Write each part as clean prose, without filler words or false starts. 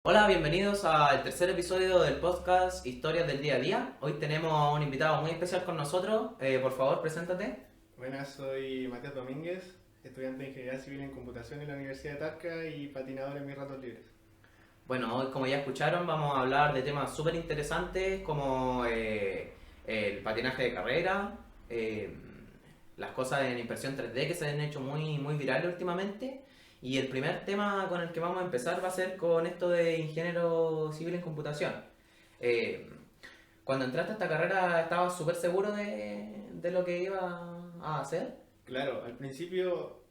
Hola, bienvenidos al tercer episodio del podcast Historias del Día a Día. Hoy tenemos a un invitado muy especial con nosotros. Por favor, preséntate. Buenas, soy Matías Domínguez, estudiante de Ingeniería Civil en Computación en la Universidad de Talca y patinador en mis ratos libres. Bueno, hoy como ya escucharon vamos a hablar de temas súper interesantes como el patinaje de carrera, eh, las cosas en impresión 3D que se han hecho muy virales últimamente. Y el primer tema con el que vamos a empezar va a ser con esto de ingeniero civil en computación. Eh, Cuando entraste a esta carrera, ¿estabas súper seguro de lo que iba a hacer? Claro, al principio,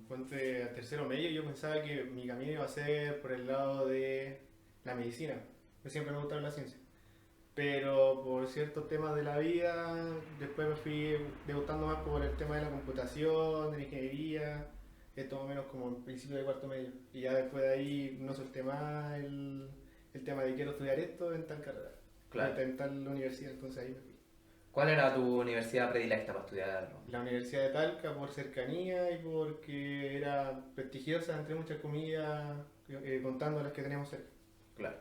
ponte a tercero medio, yo pensaba que mi camino iba a ser por el lado de la medicina. Yo siempre me gustaron las ciencias. Pero por ciertos temas de la vida, después me fui debutando más por el tema de la computación, de la ingeniería, esto más o menos como en principio de cuarto medio. Y ya después de ahí no solté más el tema de quiero estudiar esto en tal carrera, Claro. en tal universidad, entonces ahí me fui. ¿Cuál era tu universidad predilecta para estudiarlo? La Universidad de Talca por cercanía y porque era prestigiosa, entre muchas comillas, contando las que teníamos cerca. Claro.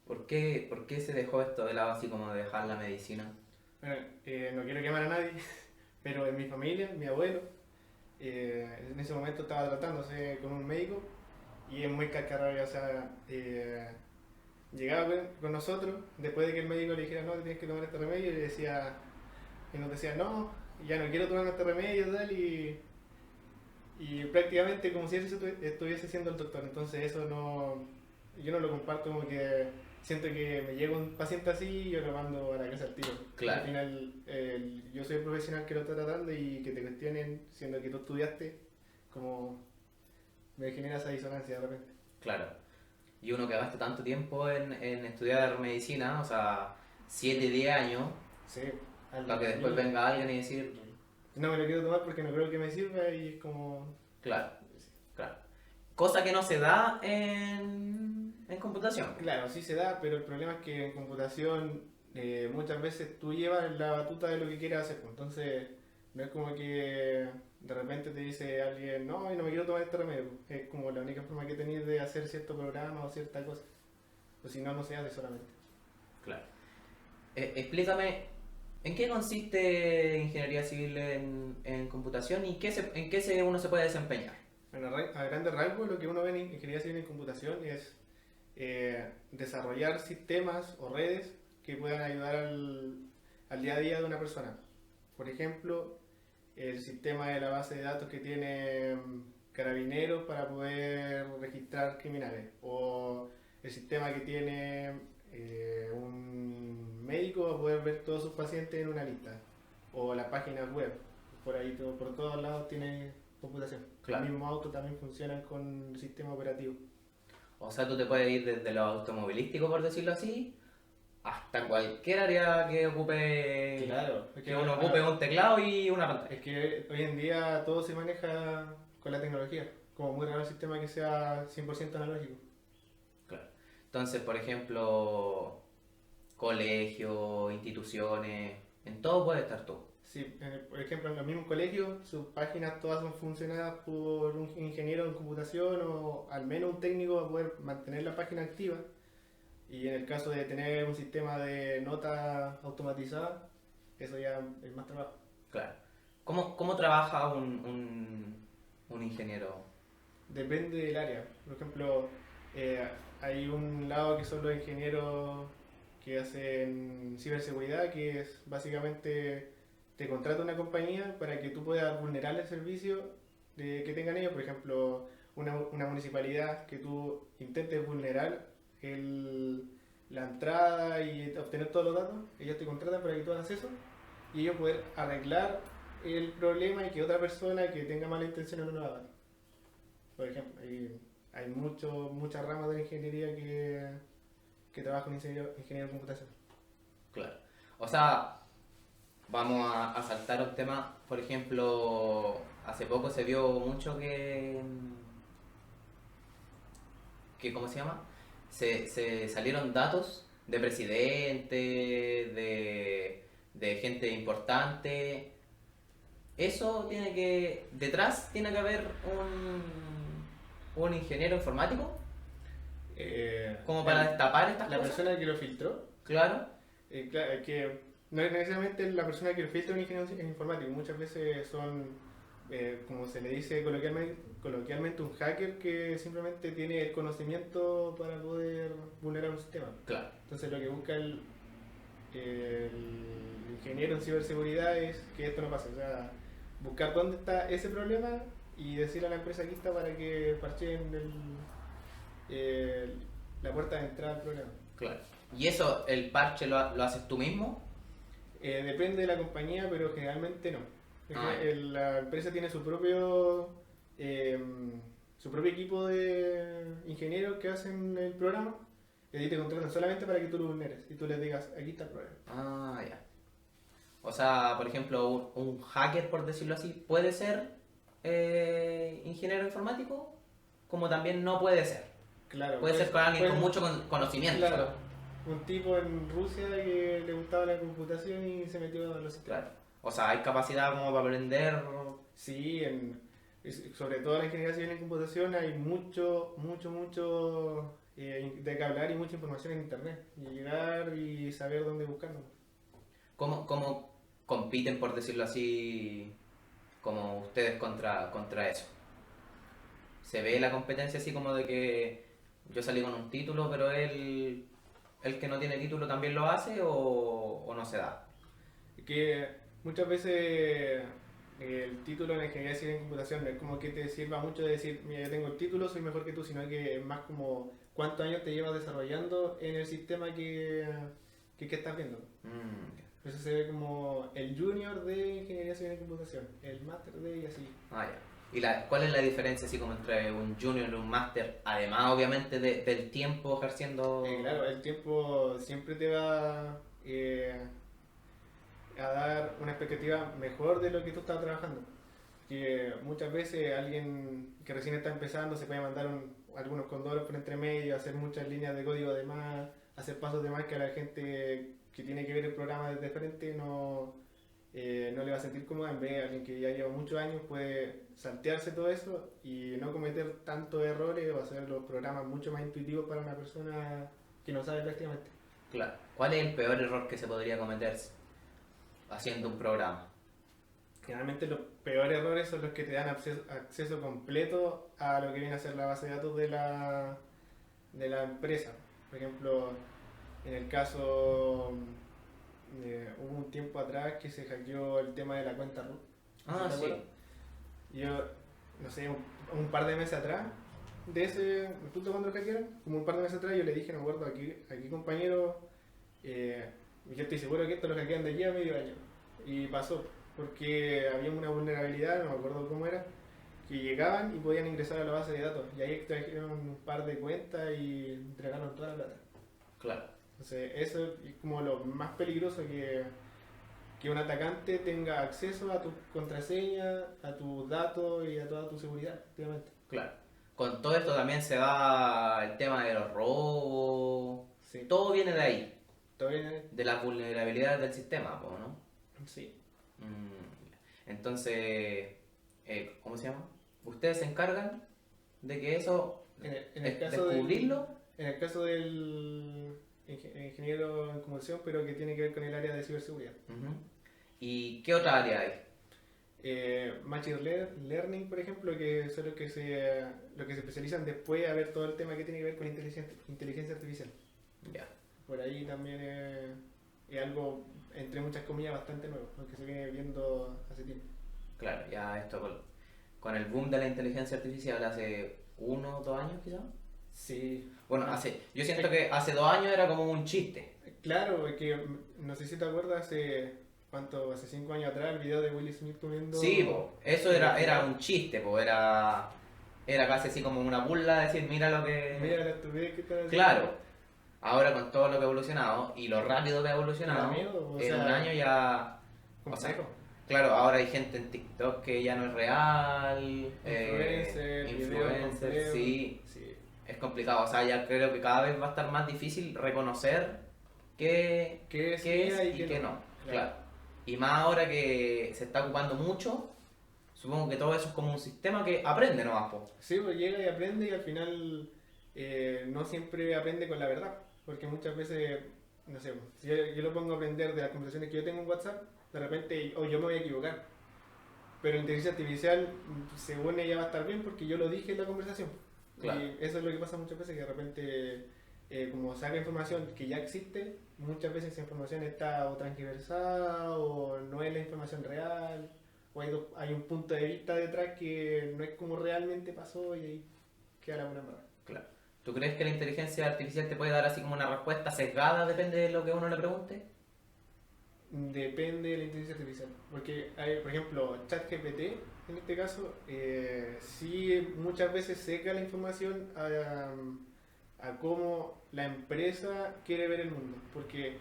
¿Por qué se dejó esto de lado así como de dejar la medicina? Bueno, no quiero quemar a nadie, pero en mi familia, mi abuelo, en ese momento estaba tratándose con un médico y es muy cascarrabia, o sea, llegaba con nosotros después de que el médico le dijera no, tienes que tomar este remedio y nos decía no, ya no quiero tomar este remedio tal y prácticamente como si él estuviese siendo el doctor, entonces eso no, yo no lo comparto como que siento que me llega un paciente así y yo lo mando a la casa al tiro. Al Claro, final, yo soy el profesional que lo está tratando y que te cuestionen, siendo que tú estudiaste, como me genera esa disonancia de repente. claro. Y uno que gaste tanto tiempo en estudiar medicina, o sea, 7 10 años, Sí, para que al después mínimo. venga alguien y decir, No me lo quiero tomar porque no creo que me sirva y es como... claro, claro. Cosa que no se da en computación. Claro, sí se da, pero el problema es que en computación muchas veces tú llevas la batuta de lo que quieres hacer, pues. Entonces no es como que de repente te dice alguien, no, y no me quiero tomar este remedio, pues. Es como la única forma que tenéis de hacer cierto programa o cierta cosa. O si no, no se hace solamente. Claro. Explícame, ¿en qué consiste ingeniería civil en computación y en qué uno se puede desempeñar? Bueno, a grandes rasgos lo que uno ve en ingeniería civil en computación es desarrollar sistemas o redes que puedan ayudar al día a día de una persona. Por ejemplo, el sistema de la base de datos que tiene Carabineros para poder registrar criminales, o el sistema que tiene un médico para poder ver todos sus pacientes en una lista, o las páginas web, por ahí por todos lados tiene computación. Los Claro. mismos autos también funcionan con sistema operativo. O sea, tú te puedes ir desde lo automovilístico, por decirlo así, hasta cualquier área que ocupe, Claro, es que uno ocupe un teclado y una pantalla. es que hoy en día todo se maneja con la tecnología, como muy raro el sistema que sea 100% analógico. Claro. Entonces, por ejemplo, colegios, instituciones, en todo puede estar tú. Sí, por ejemplo, en los mismos colegios, sus páginas todas son funcionadas por un ingeniero en computación o al menos un técnico para poder mantener la página activa. Y en el caso de tener un sistema de nota automatizada, eso ya es más trabajo. Claro. ¿Cómo trabaja un ingeniero? Depende del área. Por ejemplo, eh, hay un lado que son los ingenieros que hacen ciberseguridad, que es básicamente te contrata una compañía para que tú puedas vulnerar el servicio que tengan ellos. Por ejemplo, una municipalidad que tú intentes vulnerar el, la entrada y obtener todos los datos, ellos te contratan para que tú hagas eso y ellos poder arreglar el problema y que otra persona que tenga mala intención no lo haga. Por ejemplo, hay muchas ramas de la ingeniería que trabajan ingeniero en computación. Claro. O sea, vamos a saltar un tema, por ejemplo, hace poco se vio mucho que ¿cómo se llama? Se salieron datos de presidentes, de gente importante. Eso tiene detrás tiene que haber un ingeniero informático. Como para destapar estas la cosas. persona que lo filtró, Claro. claro, que no es necesariamente la persona que lo filtra un ingeniero informático, muchas veces son, como se le dice coloquialmente, un hacker que simplemente tiene el conocimiento para poder vulnerar un sistema. Claro. Entonces lo que busca el ingeniero en ciberseguridad es que esto no pase, o sea, buscar dónde está ese problema y decirle a la empresa aquí está para que parcheen la puerta de entrada al problema. Claro. ¿Y eso, el parche lo haces tú mismo? Depende de la compañía, pero generalmente no. Ah, La empresa tiene eh, su propio equipo de ingenieros que hacen el programa y a ti te contratan solamente para que tú lo vulneres y tú les digas, aquí está el problema. Ah, ya. O sea, por ejemplo, un hacker, por decirlo así, puede ser ingeniero informático, como también no puede ser. Claro, Puede ser con alguien pues, con mucho conocimiento. claro, un tipo en Rusia que le gustaba la computación y se metió a los sistemas. Claro. O sea, hay capacidad como para aprender. Sí, sobre todo en la ingeniería civil en computación hay mucho de que hablar y mucha información en internet. Y llegar y saber dónde buscarlo. ¿Cómo compiten, por decirlo así, como ustedes contra eso? ¿Se ve la competencia así como de que yo salí con un título, pero el que no tiene título también lo hace o no se da? Que muchas veces el título en la ingeniería civil en computación no es como que te sirva mucho de decir, mira, yo tengo el título, soy mejor que tú, sino que es más como cuántos años te llevas desarrollando en el sistema que estás viendo. Por eso se ve como el junior de ingeniería civil en computación, el máster de y así. Ah, ya. ¿Y cuál es la diferencia así como entre un junior y un máster? Además, obviamente, del tiempo ejerciendo... Claro, el tiempo siempre te va a dar una expectativa mejor de lo que tú estás trabajando. Que muchas veces alguien que recién está empezando se puede mandar algunos condoros por entre medio, hacer muchas líneas de código de más, hacer pasos de más que a la gente que tiene que ver el programa desde frente no le va a sentir cómoda. En vez de alguien que ya lleva muchos años puede saltearse todo eso y no cometer tantos errores o hacer los programas mucho más intuitivos para una persona que no sabe prácticamente. Claro. ¿Cuál es el peor error que se podría cometer haciendo un programa? Generalmente los peores errores son los que te dan acceso completo a lo que viene a ser la base de datos de la empresa. Por ejemplo, en el caso, hubo un tiempo atrás que se hackeó el tema de la cuenta root. Ah, ¿Te sí. acuerdas? Yo, no sé, un par de meses atrás, de ese, justo cuando lo hackearon, como un par de meses atrás, yo le dije, no me acuerdo, aquí compañero, yo estoy seguro que esto lo hackean de aquí a medio año. Y pasó, porque había una vulnerabilidad, no me acuerdo cómo era, que llegaban y podían ingresar a la base de datos. Y ahí extrajeron un par de cuentas y entregaron toda la plata. Claro. Entonces, eso es como lo más peligroso que un atacante tenga acceso a tu contraseña, a tus datos y a toda tu seguridad, obviamente. Claro. Con todo esto también se da el tema de los robos. Sí. Todo viene de ahí, ¿Todo bien? de las vulnerabilidades del sistema, po, ¿no? Sí. Entonces, ¿cómo se llama? Ustedes se encargan de que eso, En el caso descubrirlo. En el caso del ingeniero en computación, pero que tiene que ver con el área de ciberseguridad. Ujú. ¿Y qué otra área hay? Machine Learning, por ejemplo, que son los que se especializan después a ver todo el tema que tiene que ver con inteligencia artificial. Ya. Por ahí también es algo, entre muchas comillas, bastante nuevo, lo que se viene viendo hace tiempo. Claro, ya esto con el boom de la inteligencia artificial hace 1 o 2 años quizás. Sí. Bueno, yo siento que hace 2 años era como un chiste. Claro, es que no sé si te acuerdas hace 5 años atrás el video de Will Smith comiendo... Sí, po, eso era un chiste, po, era casi así como una burla, decir, mira lo que... Mira la estupidez que está haciendo. Claro, ahora con todo lo que ha evolucionado y lo rápido que ha evolucionado, Da miedo, o en sea, un año ya... O sea, complejo. claro, ahora hay gente en TikTok que ya no es real, Influencer, influencer, sí, Sí. es complicado, o sea, ya creo que cada vez va a estar más difícil reconocer qué ¿Qué es qué IA es y y qué no, Claro. claro. Y más ahora que se está ocupando mucho, supongo que todo eso es como un sistema que aprende nomás, po. Sí, pues llega y aprende y al final no siempre aprende con la verdad, porque muchas veces, no sé, si yo lo pongo a aprender de las conversaciones que yo tengo en WhatsApp, de repente, o yo me voy a equivocar, pero la inteligencia artificial, según ella, va a estar bien porque yo lo dije en la conversación. Claro, Y eso es lo que pasa muchas veces, que de repente, como saca información que ya existe, muchas veces esa información está o transgiversada o no es la información real, o hay un punto de vista detrás que no es como realmente pasó y ahí queda la buena embarrada. claro. ¿Tú crees que la inteligencia artificial te puede dar así como una respuesta sesgada, depende de lo que uno le pregunte? Depende de la inteligencia artificial. Porque hay, por ejemplo, ChatGPT, en este caso, sí muchas veces seca la información a cómo la empresa quiere ver el mundo. Porque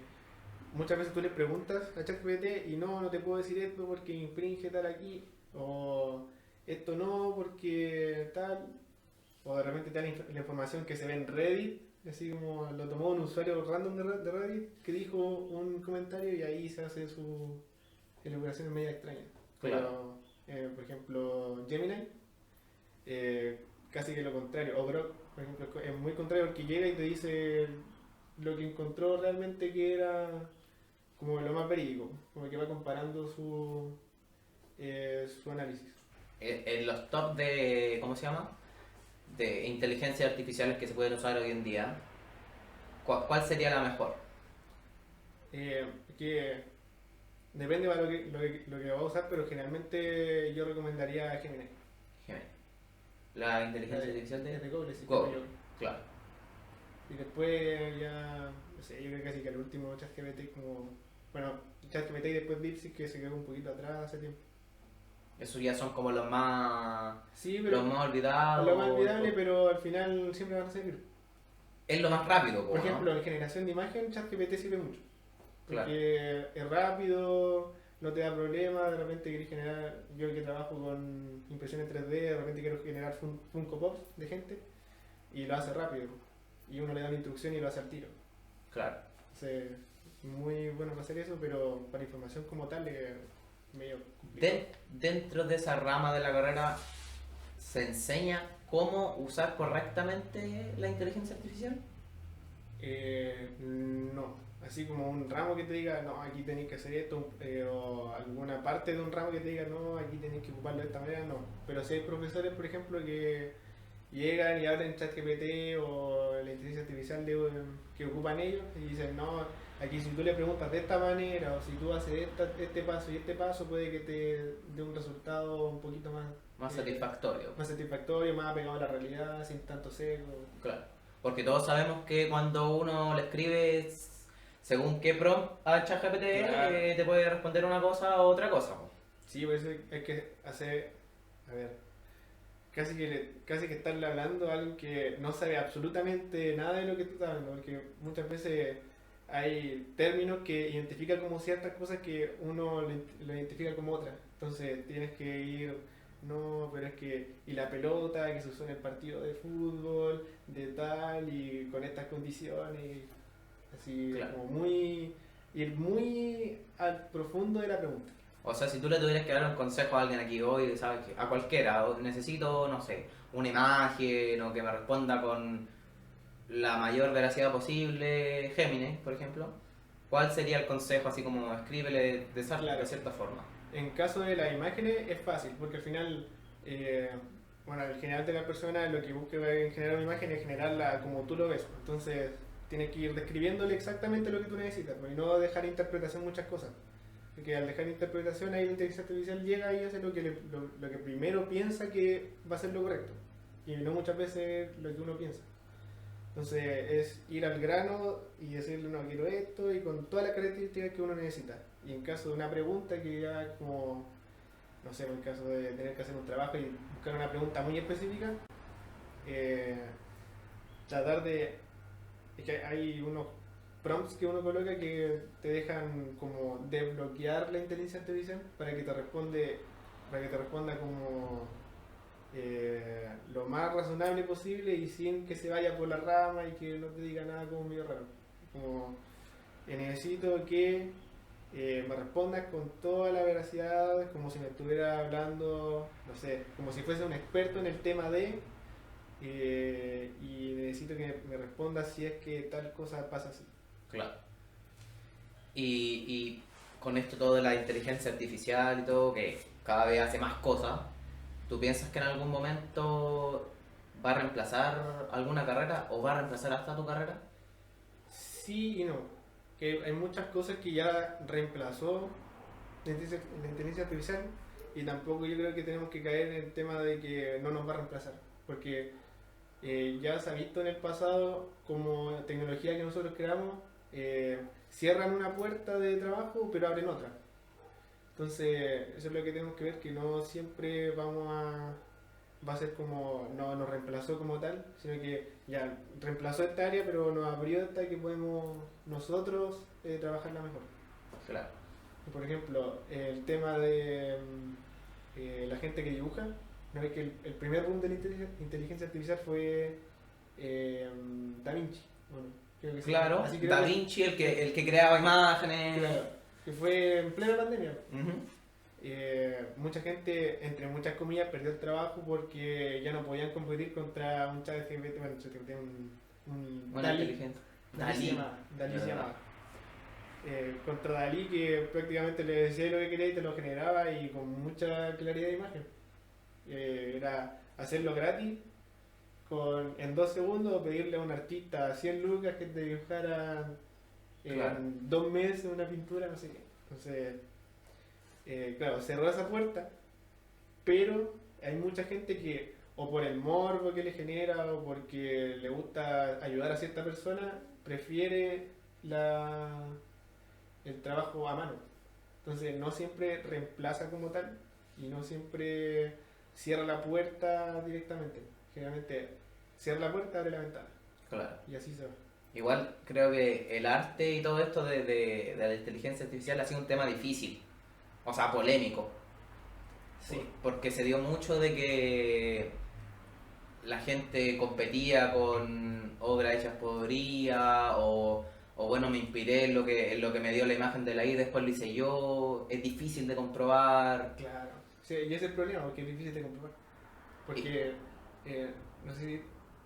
muchas veces tú le preguntas a ChatGPT y no te puedo decir esto porque infringe tal aquí, o esto no porque tal, o de repente te da la información que se ve en Reddit, así como lo tomó un usuario random de Reddit que dijo un comentario y ahí se hace su elaboración media extraña. Claro. Pero, por ejemplo, Gemini, casi que lo contrario. O Grok, por ejemplo, es muy contrario porque llega y te dice lo que encontró realmente que era como lo más verídico, como que va comparando su análisis. En los top de, ¿cómo se llama? De inteligencias artificiales que se pueden usar hoy en día, ¿cuál sería la mejor? Que depende de lo que va a usar, pero generalmente yo recomendaría Gemini. Gemini. La La inteligencia artificial es de de Google, sí, Google. yo. Claro. Y después ya, no sé, yo creo casi que el último ChatGPT como, bueno, ChatGPT y después DeepSeek que se quedó un poquito atrás hace tiempo. Esos ya son como Sí, los pero más olvidados. lo más olvidable, pero al final siempre van a servir. Es lo más rápido, Por ¿no? ejemplo, en generación de imagen, ChatGPT sirve mucho. Claro. Porque es rápido, no te da problemas, de repente querés generar, yo que trabajo con impresiones 3D, de repente quiero generar Funko Pops de gente y lo hace rápido. Y uno le da una instrucción y lo hace al tiro. Claro. Entonces, muy bueno para hacer eso, pero para información como tal es medio complicado. Dentro de esa rama de la carrera, ¿se enseña cómo usar correctamente la inteligencia artificial? No, así como un ramo que te diga, no, aquí tenéis que hacer esto, o alguna parte de un ramo que te diga, no, aquí tenéis que ocuparlo de esta manera, no. Pero si hay profesores, por ejemplo, que llegan y abren ChatGPT o la inteligencia artificial que ocupan ellos y dicen, no, aquí si tú le preguntas de esta manera o si tú haces este paso y este paso puede que te dé un resultado un poquito Más satisfactorio. más satisfactorio, más apegado a la realidad, sin tanto sesgo. Claro. Porque todos sabemos que cuando uno le escribe según qué prompt a ChatGPT, Claro. te puede responder una cosa o otra cosa. Sí, por eso hay que hacer, a ver, casi que estarle hablando a alguien que no sabe absolutamente nada de lo que tú estás hablando, porque muchas veces hay términos que identifican como ciertas cosas que uno lo identifica como otras. Entonces tienes que ir, no, pero es que, y la pelota que se usó en el partido de fútbol, de tal, y con estas condiciones, así Claro. como ir muy al profundo de la pregunta. O sea, si tú le tuvieras que dar un consejo a alguien aquí hoy, ¿sabes qué? A cualquiera, o necesito, no sé, una imagen o que me responda con la mayor veracidad posible, Géminis, por ejemplo, ¿cuál sería el consejo así como escríbele Claro. de cierta forma? En caso de las imágenes es fácil, porque al final, bueno, el general de la persona lo que busca en generar una imagen es generarla como tú lo ves. Entonces, tienes que ir describiéndole exactamente lo que tú necesitas, pues, y no dejar interpretación muchas cosas. Porque al dejar interpretación, ahí la inteligencia artificial llega y hace lo que primero piensa que va a ser lo correcto, y no muchas veces lo que uno piensa. Entonces, es ir al grano y decirle, no, quiero esto, y con todas las características que uno necesita. Y en caso de una pregunta que ya como, no sé, en el caso de tener que hacer un trabajo y buscar una pregunta muy específica, eh, tratar de... Es que hay unos prompts que uno coloca que te dejan como desbloquear la inteligencia artificial para que te responda como lo más razonable posible y sin que se vaya por la rama y que no te diga nada como medio raro. Como necesito que me respondas con toda la veracidad, como si me estuviera hablando, no sé, como si fuese un experto en el tema de, y necesito que me respondas si es que tal cosa pasa así. Claro. Y con esto todo de la inteligencia artificial y todo, que cada vez hace más cosas, ¿tú piensas que en algún momento va a reemplazar alguna carrera o va a reemplazar hasta tu carrera? Sí y no. Que hay muchas cosas que ya reemplazó la inteligencia artificial y tampoco yo creo que tenemos que caer en el tema de que no nos va a reemplazar. Porque ya se ha visto en el pasado como tecnología que nosotros creamos cierran una puerta de trabajo pero abren otra. Entonces eso es lo que tenemos que ver, que no siempre va a ser como, no nos reemplazó como tal, sino que ya reemplazó esta área, pero nos abrió esta que podemos nosotros trabajarla mejor. Claro. Por ejemplo, el tema de la gente que dibuja, ¿no ves que el primer boom de la inteligencia artificial fue Da Vinci? Bueno, creo que sí. Claro, Así creo Da que- Vinci, el que creaba imágenes. claro, que fue en plena pandemia. Ujú. Mucha gente, entre muchas comillas, perdió el trabajo porque ya no podían competir contra un ChatGPT, bueno, ChatGPT, un Buena Dalí. inteligencia. Dalí se ¿Verdad? llamaba. Contra Dalí, que prácticamente le decía lo que quería y te lo generaba y con mucha claridad de imagen. Era hacerlo gratis en 2 segundos o pedirle a un artista 100 lucas que te dibujara Claro. en 2 meses una pintura, no sé qué. Entonces, claro, cerró esa puerta, pero hay mucha gente que, o por el morbo que le genera, o porque le gusta ayudar a cierta persona, prefiere el trabajo a mano. Entonces, no siempre reemplaza como tal y no siempre cierra la puerta directamente. Generalmente, cierra la puerta, abre la ventana Claro. y así se va. Igual creo que el arte y todo esto de la inteligencia artificial ha sido un tema difícil, o sea, polémico, Sí, porque se dio mucho de que la gente competía con obras hechas por IA o bueno, me inspiré en lo que me dio la imagen de la IA, después lo hice yo, es difícil de comprobar. claro. Sí, y ese es el problema, porque es difícil de comprobar. Porque, no sé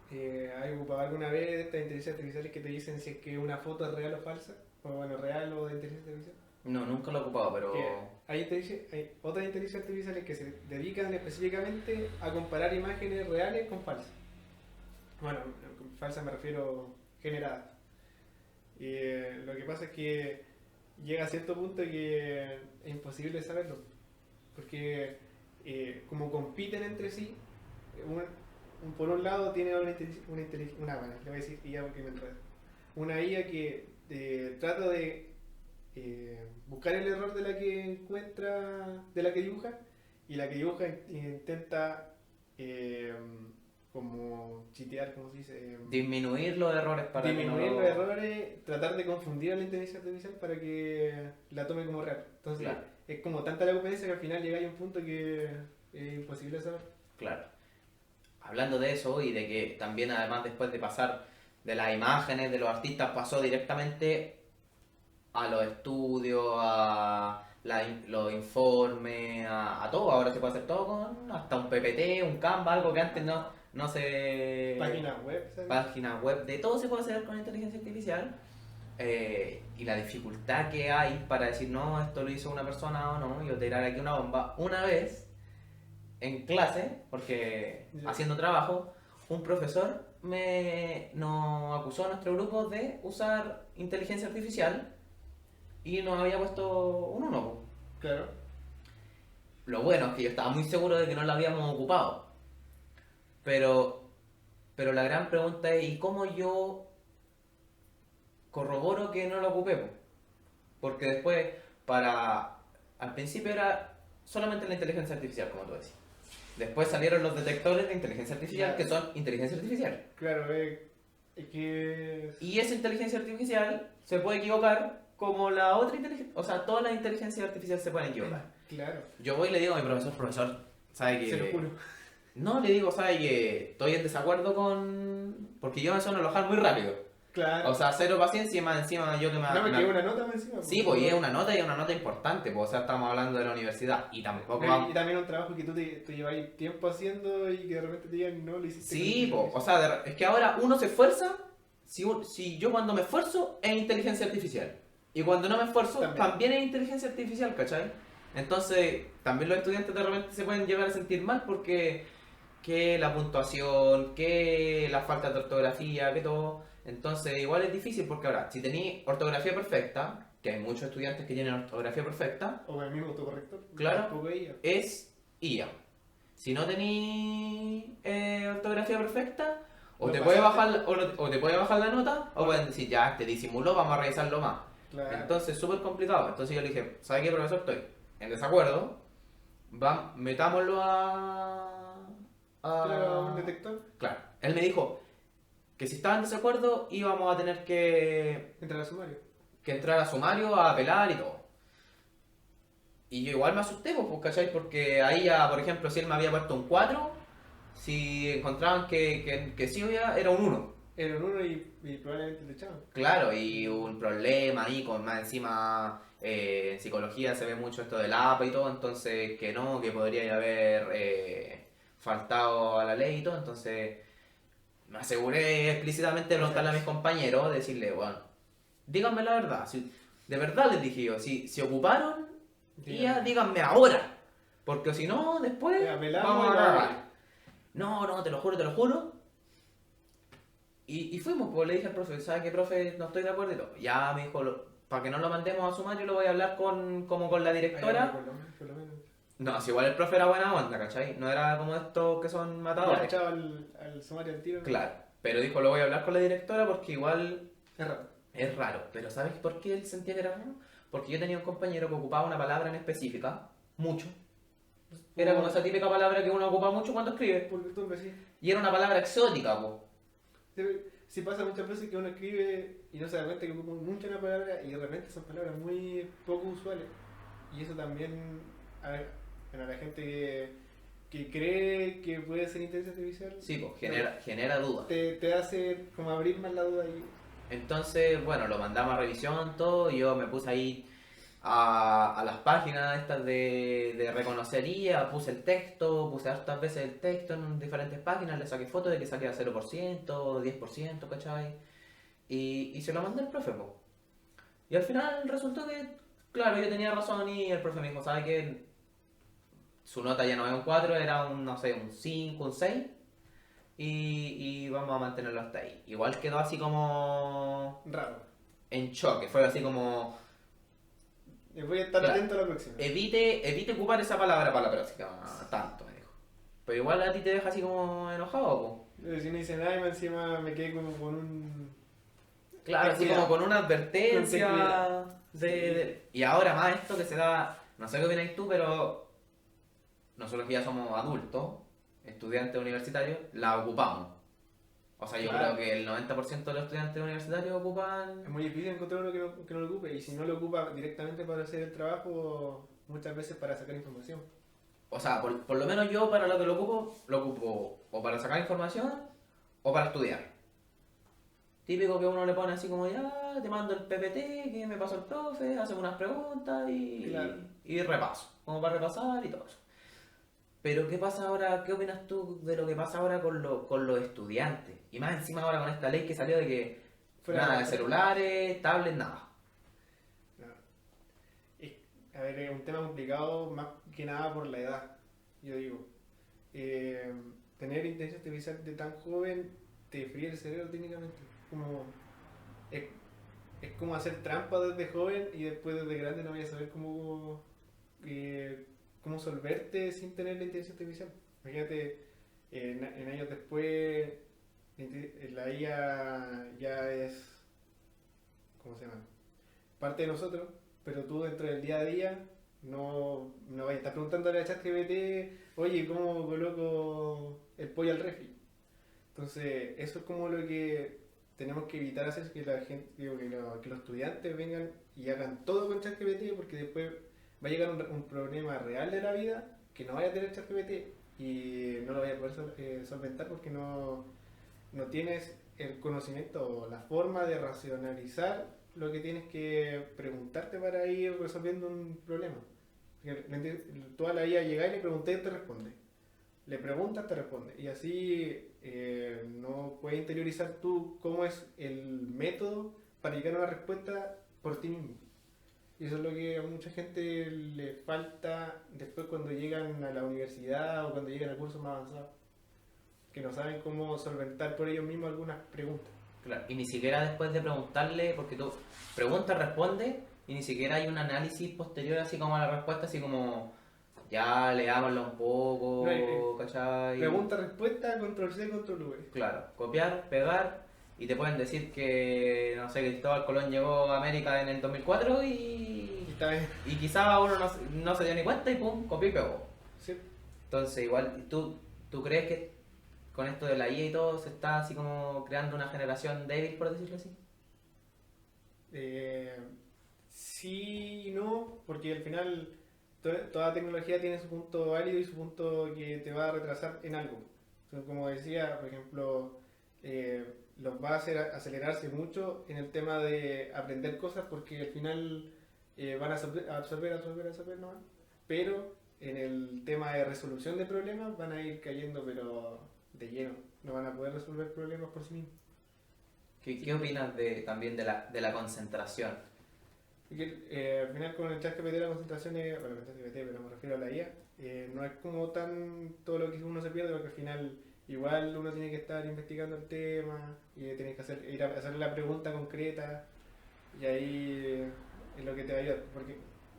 si hay ocupado alguna vez estas inteligencias artificiales que te dicen si es que una foto es real o falsa, o bueno, real o de inteligencia artificial. No, nunca lo he ocupado, pero Que hay otras inteligencias artificiales que se dedican específicamente a comparar imágenes reales con falsas. Bueno, con falsas me refiero generadas. Y lo que pasa es que llega a cierto punto que es imposible saberlo. Porque como compiten entre sí, por un lado tiene bueno, le voy a decir IA porque me enredo. Una IA que trata de buscar el error de la que encuentra, de la que dibuja, y la que dibuja intenta como chitear, como se dice, disminuir los errores para que no disminuir lo... los errores, tratar de confundir a la inteligencia artificial para que la tome como real. Entonces, Claro. es como tanta la competencia que al final llega a un punto que es imposible saber. Claro. Hablando de eso y de que también además después de pasar de las imágenes de los artistas pasó directamente a los estudios, a los informes, a todo. Ahora se puede hacer todo con hasta un PPT, un Canva, algo que antes no se... Página web, ¿sabes? Página web, de todo se puede hacer con inteligencia artificial. Y la dificultad que hay para decir, no, esto lo hizo una persona o no, yo tirar aquí una bomba. Una vez, en clase, porque Ya. haciendo trabajo, un profesor nos acusó a nuestro grupo de usar inteligencia artificial y nos había puesto un 1. Claro. Lo bueno es que yo estaba muy seguro de que no lo habíamos ocupado. Pero la gran pregunta es, ¿y cómo yo corroboro que no lo ocupé? Po? Porque después, al principio era solamente la inteligencia artificial, como tú decías. Después salieron los detectores de inteligencia artificial, que son inteligencia artificial. Claro, es que... Y esa inteligencia artificial se puede equivocar como la otra inteligencia. O sea, todas las inteligencias artificiales se pueden equivocar. Claro, Yo voy y le digo a mi profesor, ¿sabe que...? se lo juro. No, le digo, ¿sabe que estoy en desacuerdo con...? Porque yo me suelo enojar muy rápido. Claro. O sea, cero paciencia y más encima yo que No, me quedé una nota más encima. Sí, pues y es una nota y una nota importante, pues, o sea, estamos hablando de la universidad y tampoco vamos... Y también un trabajo que tú llevas tiempo haciendo y que de repente te digan no lo hiciste. Sí, como pues, o sea, es que ahora uno se esfuerza, si yo cuando me esfuerzo es inteligencia artificial y cuando no me esfuerzo también es inteligencia artificial, ¿cachai? Entonces, también los estudiantes de repente se pueden llegar a sentir mal porque que la puntuación, que la falta de ortografía, que todo. Entonces, igual es difícil porque ahora, si tenéis ortografía perfecta, que hay muchos estudiantes que tienen ortografía perfecta, o el mismo autocorrector. claro, es IA. Si no tenéis ortografía perfecta, o te, puede bajar, o te puede bajar la nota, o pueden decir, ya, te disimuló, vamos a revisarlo más. Claro. Entonces, súper complicado. Entonces yo le dije, ¿sabe qué, profesor? Estoy en desacuerdo. Metámoslo Claro, un detector. Claro. Él me dijo que si estaba en desacuerdo íbamos a tener que Entrar a sumario. que entrar a sumario, a apelar y todo. Y yo igual me asusté, pues, ¿cachai? Porque ahí ya, por ejemplo, si él me había puesto un 4, si encontraban que sí era un 1. Era un 1 y probablemente te echaban. Claro, y un problema ahí, con más encima en psicología se ve mucho esto del APA y todo, entonces que no, que podría haber faltado a la ley y todo, entonces me aseguré explícitamente de preguntarle a mis compañeros, decirle, bueno, díganme la verdad, si, de verdad les dije yo, si se ocuparon, díganme ahora, porque si no, después vamos a grabar. No, te lo juro, te lo juro. Y fuimos, pues le dije al profe, ¿sabes qué, profe? No estoy de acuerdo y todo. Ya me dijo, para que no lo mandemos a sumario, lo voy a hablar como con la directora. Por lo menos. No, si igual el profe era buena onda, ¿cachai? No era como estos que son matadores. Echaba al sumario al tiro. Claro, pero dijo, lo voy a hablar con la directora porque igual es raro. Es raro, pero ¿sabes por qué él sentía que era raro? Porque yo tenía un compañero que ocupaba una palabra en específica, mucho. Era como esa típica palabra que uno ocupa mucho cuando escribe. Por costumbre, sí. Y era una palabra exótica, po. Sí pasa muchas veces que uno escribe y no se da cuenta que ocupa mucho una palabra y de repente son palabras muy poco usuales. Y eso también a la gente que cree que puede ser inteligencia artificial. Sí, pues genera dudas. Te hace como abrir más la duda y... Entonces, bueno, lo mandamos a revisión, todo, y yo me puse ahí a las páginas estas de reconocería, puse el texto, puse hartas veces el texto en diferentes páginas, le saqué fotos de que saqué a 0%, 10%, ¿cachai? Y se lo mandé al profe, po. Y al final resultó que, claro, yo tenía razón y el profe me dijo, ¿sabe qué? Su nota ya no es un 4, era un, no sé, un 5, un 6. Y vamos a mantenerlo hasta ahí. Igual quedó así como... raro. En choque, fue así como... Voy a estar atento a la próxima. Evite ocupar esa palabra para la próxima, tanto me dijo. Pero igual a ti te deja así como enojado, po. Si no hice nada y encima me quedé como con un... Claro, así como con una advertencia Y ahora más esto que se da... No sé qué opinas tú, pero... Nosotros que ya somos adultos, estudiantes universitarios, la ocupamos. O sea, yo creo que el 90% de los estudiantes universitarios ocupan... Es muy difícil encontrar uno que no lo ocupe. Y si no lo ocupa directamente para hacer el trabajo, muchas veces para sacar información. O sea, por lo menos yo para lo que lo ocupo o para sacar información o para estudiar. Típico que uno le pone así como, ya, te mando el PPT, que me pasó el profe, hace unas preguntas y repaso. Como para repasar y todo eso. Pero ¿qué pasa ahora? ¿Qué opinas tú de lo que pasa ahora con los estudiantes? Y más encima ahora con esta ley que salió de que nada de celulares, tablets, nada. A ver, es un tema complicado más que nada por la edad, yo digo. Tener inteligencia artificial de tan joven te fríe el cerebro técnicamente. Es como hacer trampa desde joven y después desde grande no vayas a saber cómo solverte sin tener la inteligencia artificial. Imagínate, en años después, la IA ya es, ¿cómo se llama? Parte de nosotros, pero tú dentro del día a día no vayas a estar preguntándole a ChatGPT, oye, ¿cómo coloco el pollo al refri? Entonces, eso es como lo que tenemos que evitar hacer, que la gente, digo, que los estudiantes vengan y hagan todo con ChatGPT, porque después va a llegar un problema real de la vida que no vaya a tener ChatGPT y no lo vaya a poder solventar porque no no tienes el conocimiento o la forma de racionalizar lo que tienes que preguntarte para ir resolviendo un problema. Porque tú a la IA llegás y le pregunté y te responde. Le preguntas, te responde. Y así no puedes interiorizar tú cómo es el método para llegar a una respuesta por ti mismo. Y eso es lo que a mucha gente le falta después cuando llegan a la universidad o cuando llegan a cursos más avanzados. Que no saben cómo solventar por ellos mismos algunas preguntas. Claro, y ni siquiera después de preguntarle, porque tú preguntas, respondes, y ni siquiera hay un análisis posterior así como a la respuesta, así como ya leámoslo un poco, No, ¿cachai? pregunta, respuesta, control C, control V. Claro, copiar, pegar, y te pueden decir que, no sé, Cristóbal Colón llegó a América en el 2004 Y está bien. y quizá uno no se dio ni cuenta y pum, copió y pegó. Sí. Entonces, igual, ¿tú crees que con esto de la IA y todo se está así como creando una generación débil, por decirlo así? Sí y no, porque al final toda tecnología tiene su punto válido y su punto que te va a retrasar en algo. Entonces, como decía, por ejemplo, los va a hacer acelerarse mucho en el tema de aprender cosas porque al final van a absorber nomás. Pero en el tema de resolución de problemas van a ir cayendo pero de lleno. No van a poder resolver problemas por sí mismos. ¿Qué opinas también de la concentración? Porque, al final con el ChatGPT la concentración es, bueno, con ChatGPT, pero me refiero a la IA, no es como tan todo lo que uno se pierde, porque al final igual uno tiene que estar investigando el tema y tienes que ir a hacerle la pregunta concreta y ahí es lo que te va a ayudar. Porque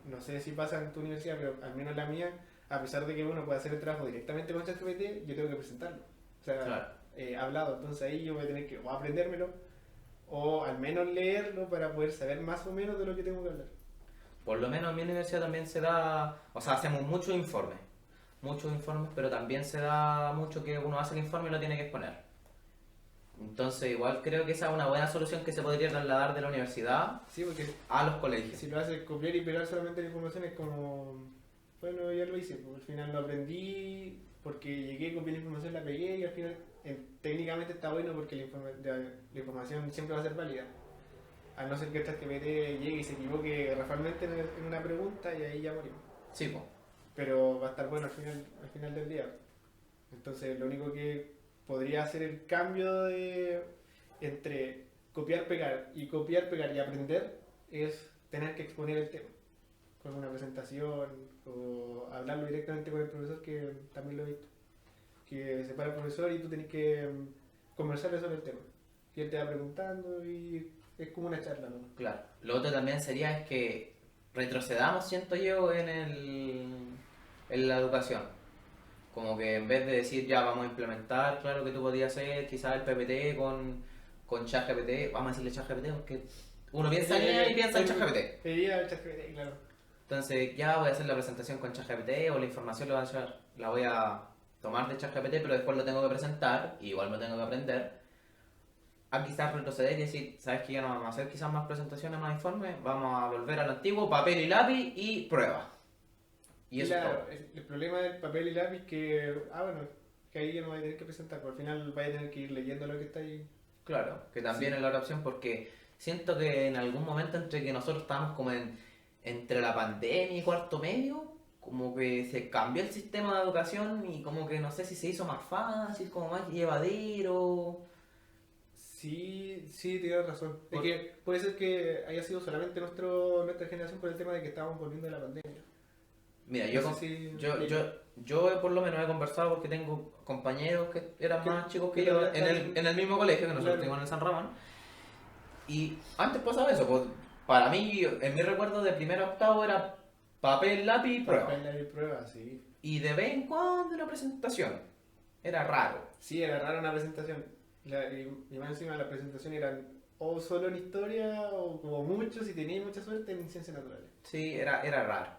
no sé si pasa en tu universidad, pero al menos la mía, a pesar de que uno puede hacer el trabajo directamente con ChatGPT, yo tengo que presentarlo. O sea, Claro. hablado, entonces ahí yo voy a tener que o aprendérmelo o al menos leerlo para poder saber más o menos de lo que tengo que hablar. Por lo menos en mi universidad también se da, o sea, hacemos muchos informes, pero también se da mucho que uno hace el informe y lo tiene que exponer. Entonces, igual creo que esa es una buena solución que se podría trasladar de la universidad Sí, porque a los colegios. si lo haces copiar y pegar solamente la información es como, bueno, ya lo hice, pues al final lo aprendí porque llegué, copié la información, la pegué y al final técnicamente está bueno porque la información siempre va a ser válida. A no ser que el ChatGPT llegue y se equivoque rafanalmente en una pregunta y ahí ya morimos. Sí, pues. Pero va a estar bueno al final del día. Entonces lo único que podría hacer el cambio entre copiar, pegar y aprender es tener que exponer el tema con una presentación o hablarlo directamente con el profesor, que también lo he visto. Que se para el profesor y tú tienes que conversarle sobre el tema. Y él te va preguntando y es como una charla, ¿no? Claro. Lo otro también sería es que retrocedamos, siento yo, en la educación. Como que en vez de decir ya vamos a implementar, claro que tú podías hacer quizás el PPT con ChatGPT, vamos a decirle ChatGPT porque uno piensa en IA y piensa en ChatGPT. Pedía el ChatGPT, claro. Entonces ya voy a hacer la presentación con ChatGPT o la información la voy a tomar de ChatGPT, pero después lo tengo que presentar, y igual lo tengo que aprender. A quizás retroceder y decir, ¿sabes qué? Ya no vamos a hacer quizás más presentaciones, más informes, vamos a volver al antiguo, papel y lápiz y prueba. Y eso es Claro, todo. el problema del papel y lápiz bueno, que ahí ya no vais a tener que presentar, porque al final vais a tener que ir leyendo lo que está ahí. Claro, que también Sí. es la otra opción porque siento que en algún momento entre que nosotros estábamos como entre la pandemia y cuarto medio, como que se cambió el sistema de educación y como que no sé si se hizo más fácil, como más llevadero. Sí, sí, tienes razón. Es Por- que puede ser que haya sido solamente nuestra generación por el tema de que estábamos volviendo de la pandemia. Mira, No sé si- yo por lo menos he conversado porque tengo compañeros que eran ¿Qué- más chicos qué que yo todavía están- en el mismo colegio que nosotros Claro. teníamos en el San Ramón. Y antes pasaba eso, pues para mí, en mi recuerdo de primero a octavo era papel, lápiz y prueba. Papel, lápiz, prueba, sí. Y de vez en cuando una presentación. Era raro. Sí, era rara una presentación. Y más encima la presentación eran o solo en historia o como mucho, si tenías mucha suerte, en ciencias naturales. Sí, era raro.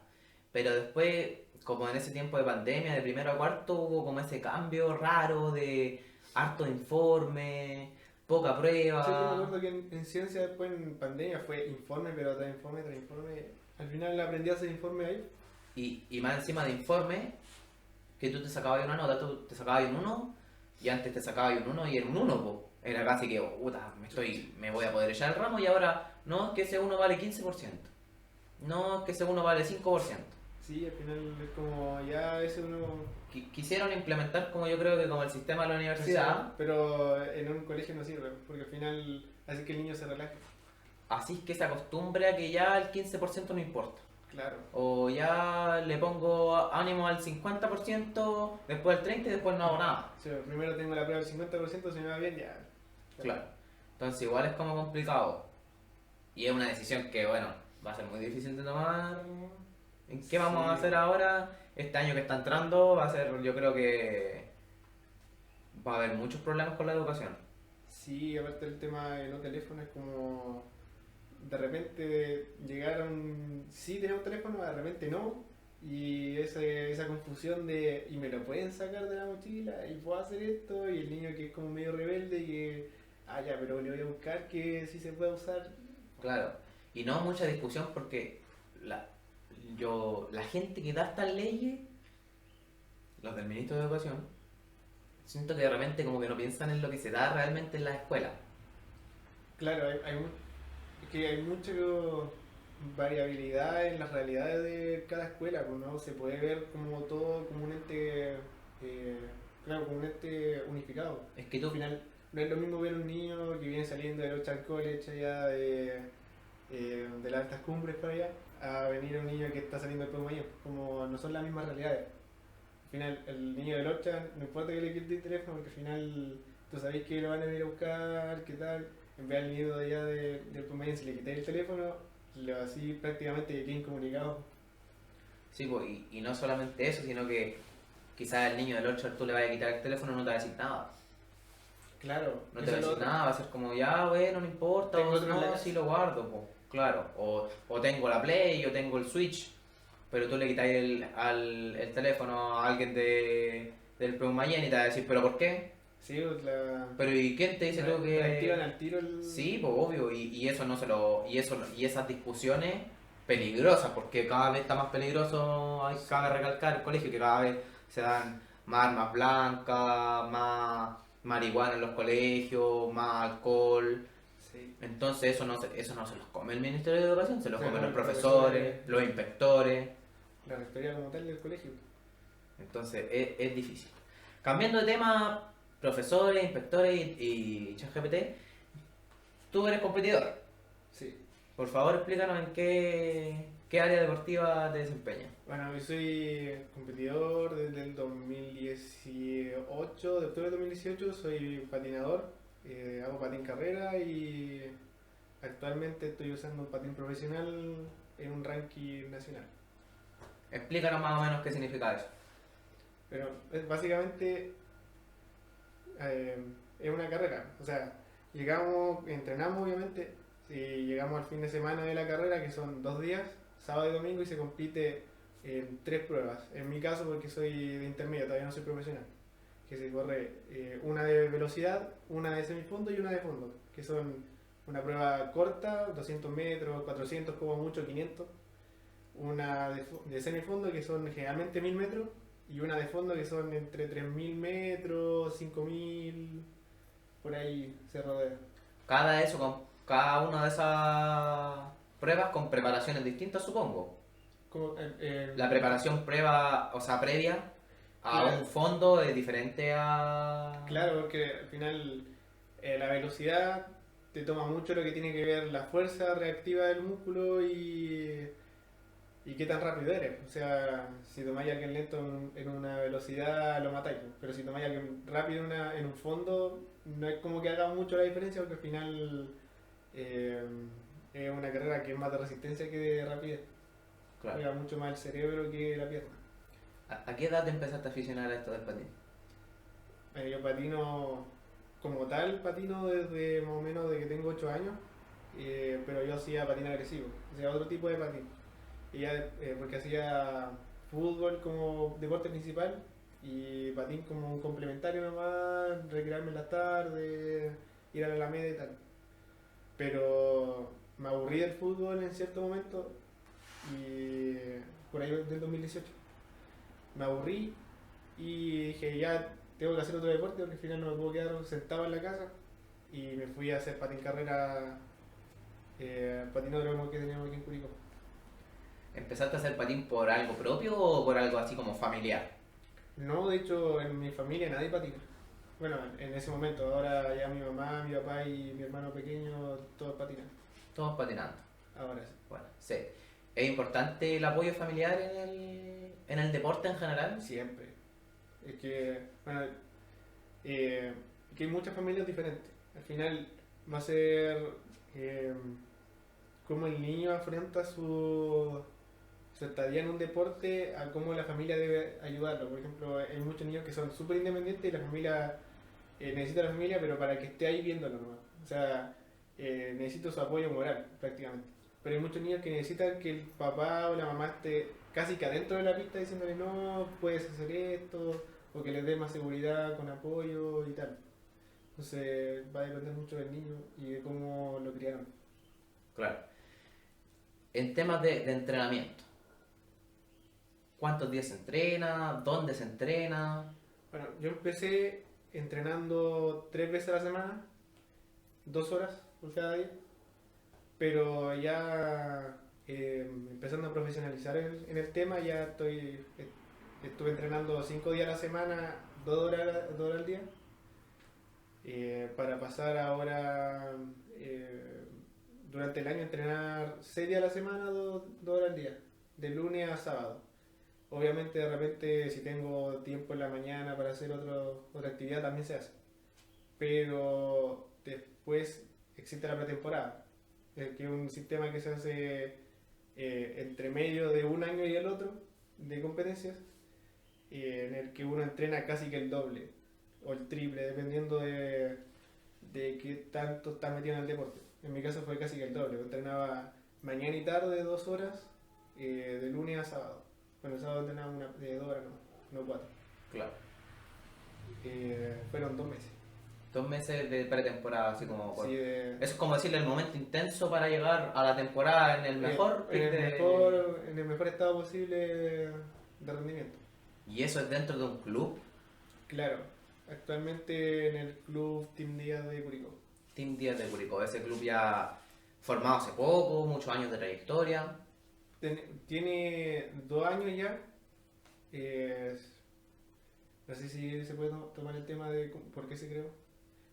Pero después, como en ese tiempo de pandemia, de primero a cuarto, hubo como ese cambio raro de harto informe, poca prueba. Sí, yo me acuerdo que en ciencia después en pandemia fue informe, pero tras informe, tras informe. Al final aprendí a hacer informe ahí. Y más encima de informe, que tú te sacabas una nota, tú te sacabas un 1, Y antes te sacaba un 1 y era un 1, po. Era casi que, puta, me voy a poder echar el ramo y ahora, no, es que ese uno vale 15%. No, es que ese uno vale 5%. Sí, al final es como ya ese uno... Quisieron implementar como yo creo que como el sistema de la Sí, universidad, pero en un colegio no sirve, porque al final hace que el niño se relaje. así es que se acostumbre a que ya el 15% no importa. Claro. O ya le pongo ánimo al 50%, después al 30% y después no hago nada. O sea, primero tengo la prueba del 50%, si me va bien, ya. Claro. Entonces igual es como complicado. Y es una decisión que, bueno, va a ser muy difícil de tomar. ¿En qué vamos a Sí. hacer ahora? Este año que está entrando va a ser, yo creo que va a haber muchos problemas con la educación. Sí, aparte el tema de no teléfono es como de repente llegar a un... Sí tenemos teléfono, de repente no. Y esa confusión de, ¿y me lo pueden sacar de la mochila? ¿Y puedo hacer esto? Y el niño que es como medio rebelde y que, ah ya, pero le voy a buscar que sí se pueda usar. Claro. Y no mucha discusión porque la, la gente que da estas leyes, los del ministro de Educación, siento que de repente como que no piensan en lo que se da realmente en las escuelas. Claro, es que hay mucha variabilidad en las realidades de cada escuela, pues no se puede ver como todo como un ente, claro, como un ente unificado. Es que Al tú, final no es lo mismo ver un niño que viene saliendo del Old College allá de las altas cumbres para allá, a venir un niño que está saliendo del Pueblo, como no son las mismas realidades. Al final, el niño del Orcha, no importa que le quite el teléfono, porque al final tú sabés que lo van a venir a buscar, qué tal. En vez del niño de allá del Pumayén, si le quitáis el teléfono, así prácticamente que queden incomunicados. sí, pues, y no solamente eso, sino que quizás el niño del 8 tú le vayas a quitar el teléfono y no te va a decir nada. Claro, No te eso va a es lo decir otro. nada, va a ser como, ya, bueno, no importa, Tengo o otro en la no, casa. sí lo guardo, pues, claro. O tengo la Play, yo tengo el Switch, pero tú le quitas el teléfono a alguien del Mayen y te va a decir, ¿pero por qué? Sí, pues, la, Pero ¿y quién te dice tú reactivan que...? al tiro el... Sí, pues obvio, y eso no se lo... Y esas discusiones peligrosas, porque cada vez está más peligroso, hay Sí, cabe recalcar el colegio, que cada vez se dan más armas blancas, más marihuana en los colegios, más alcohol. sí. Entonces eso no se los come el Ministerio de Educación, se los Se comen come los el profesores, profesor, los inspectores. la rectoría como tal del colegio. Entonces es difícil. Cambiando de tema, profesores, inspectores y ChatGPT, tú eres competidor. Sí. Por favor, explícanos en qué área deportiva te desempeñas. Bueno, yo soy competidor desde el 2018, de octubre del 2018 soy patinador, hago patín carrera y actualmente estoy usando un patín profesional en un ranking nacional. Explícanos más o menos qué significa eso. Pero básicamente eh, es una carrera, o sea, llegamos, entrenamos obviamente, y llegamos al fin de semana de la carrera que son 2 días, sábado y domingo y se compite en 3 pruebas. En mi caso porque soy de intermedia, todavía no soy profesional, que se corre una de velocidad, una de semifondo y una de fondo, que son una prueba corta, 200 metros, 400 como mucho, 500, una de semifondo que son generalmente 1000 metros y una de fondo que son entre 3000 metros, 5000, por ahí se rodea. Cada una de esas pruebas con preparaciones distintas, supongo. Como, La preparación prueba, o sea, previa a claro, un fondo es diferente a... claro, porque al final la velocidad te toma mucho lo que tiene que ver la fuerza reactiva del músculo y qué tan rápido eres. O sea, si tomáis a alguien lento en una velocidad lo matáis, pues. Pero si tomáis a alguien rápido en un fondo, no es como que haga mucho la diferencia porque al final eh, es una carrera que es más de resistencia que de rapidez. Claro. Juega mucho más el cerebro que la pierna. ¿A qué edad te empezaste a aficionar a esto del patín? Yo patino como tal, patino desde más o menos de que tengo 8 años, pero yo hacía patín agresivo, hacía otro tipo de patín. Y ya, porque hacía fútbol como deporte principal y patín como un complementario nomás, recrearme en las tardes, ir a la Alameda y tal. Pero me aburrí del fútbol en cierto momento y por ahí del 2018 me aburrí y dije ya tengo que hacer otro deporte porque al final no me puedo quedar sentado en la casa y me fui a hacer patín carrera patinódromo que teníamos aquí en Curicó. ¿Empezaste a hacer patín por algo propio o por algo así como familiar? No, de hecho en mi familia nadie patina. Bueno, en ese momento, ahora ya mi mamá, mi papá y mi hermano pequeño todos patinan. Todos patinando. Ahora sí. Bueno, sí. ¿Es importante el apoyo familiar en el deporte en general? Siempre. Es que, bueno, que hay muchas familias diferentes. Al final va a ser eh, cómo el niño afronta su estadía en un deporte a cómo la familia debe ayudarlo. Por ejemplo, hay muchos niños que son súper independientes y la familia necesita a la familia, pero para que esté ahí viéndolo nomás. O sea, necesita su apoyo moral prácticamente. Pero hay muchos niños que necesitan que el papá o la mamá esté casi que adentro de la pista diciéndole no, puedes hacer esto, o que les dé más seguridad con apoyo y tal. Entonces va a depender mucho del niño y de cómo lo criaron. Claro. En temas de entrenamiento. ¿Cuántos días se entrena? ¿Dónde se entrena? Bueno, yo empecé entrenando 3 veces a la semana, 2 horas por cada día, pero ya empezando a profesionalizar en el tema, ya estuve entrenando 5 días a la semana, 2 horas al día, para pasar ahora durante el año a entrenar 6 días a la semana, 2 horas al día, de lunes a sábado. Obviamente de repente si tengo tiempo en la mañana para hacer otra actividad también se hace. Pero después existe la pretemporada, que es un sistema que se hace entre medio de un año y el otro de competencias, en el que uno entrena casi que el doble o el triple, dependiendo de qué tanto está metido en el deporte. En mi caso fue casi que el doble, yo entrenaba mañana y tarde 2 horas, de lunes a sábado. Bueno, el sábado entrenaba de 2 horas, no 4. Claro. Fueron 2 meses. 2 meses de pretemporada, así como... Sí, Eso es como decirle el momento intenso para llegar a la temporada en el mejor... en el mejor estado posible de rendimiento. ¿Y eso es dentro de un club? Claro, actualmente en el club Team Díaz de Curicó. Team 10 de Curicó, ese club ya formado hace poco, muchos años de trayectoria. Tiene 2 años ya. No sé si se puede tomar el tema de por qué se creó.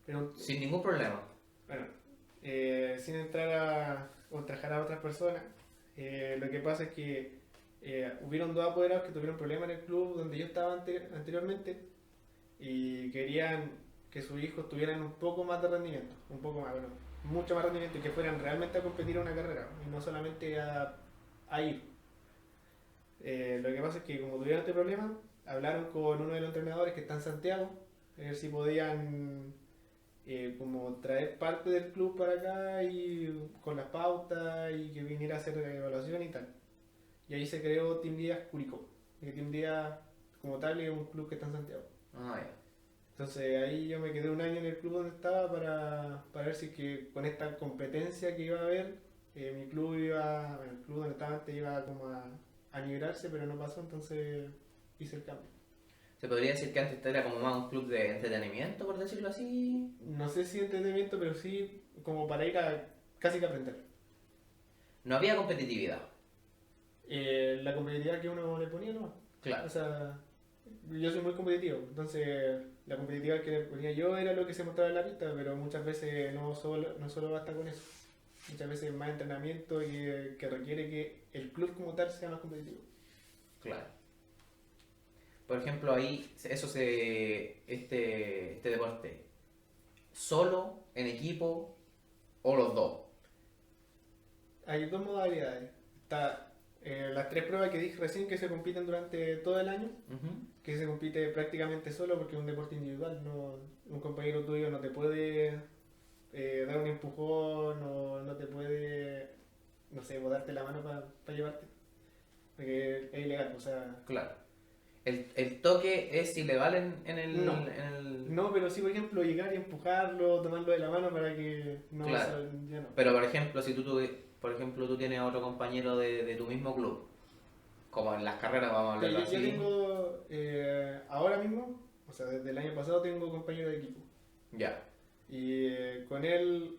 Pero, Sin ningún problema. bueno, sin entrar a ultrajar a otras personas, lo que pasa es que hubieron 2 apoderados que tuvieron problemas en el club donde yo estaba anteriormente y querían que sus hijos tuvieran un poco más de rendimiento, un poco más, bueno, mucho más rendimiento y que fueran realmente a competir a una carrera y no solamente a ir. Lo que pasa es que como tuvieron este problema, hablaron con uno de los entrenadores que está en Santiago, a ver si podían como traer parte del club para acá y con las pautas y que viniera a hacer evaluación y tal. Y ahí se creó Team Díaz Curicó, que Team Díaz como tal es un club que está en Santiago. Ah, ya. Entonces ahí yo me quedé un año en el club donde estaba para ver si que con esta competencia que iba a haber, mi club iba, bueno, el club donde estaba antes iba como a nivelarse, pero no pasó, entonces hice el cambio. ¿Se podría decir que antes era como más un club de entretenimiento, por decirlo así? No sé si entrenamiento, pero sí como para ir a casi que aprender. No había competitividad. La competitividad que uno le ponía, no. Claro. O sea, yo soy muy competitivo, entonces la competitividad que le ponía yo era lo que se mostraba en la pista, pero muchas veces no solo basta con eso. Muchas veces más entrenamiento que requiere que el club como tal sea más competitivo. Claro. Por ejemplo, ahí, este deporte, ¿solo, en equipo o los dos? Hay 2 modalidades. Está las 3 pruebas que dije recién que se compiten durante todo el año, Ujú. que se compite prácticamente solo porque es un deporte individual. No, un compañero tuyo no te puede dar un empujón o no te puede, no sé, darte la mano para llevarte. Porque es ilegal, o sea... Claro. ¿El toque es ilegal en el...? No. No, pero sí, por ejemplo, llegar y empujarlo, tomarlo de la mano para que no... Claro. Ya no. Pero por ejemplo, si tú tienes a otro compañero de tu mismo club, como en las carreras vamos a Pero hablarlo yo así. tengo ahora mismo, o sea, desde el año pasado tengo compañero de equipo. Ya. Y con él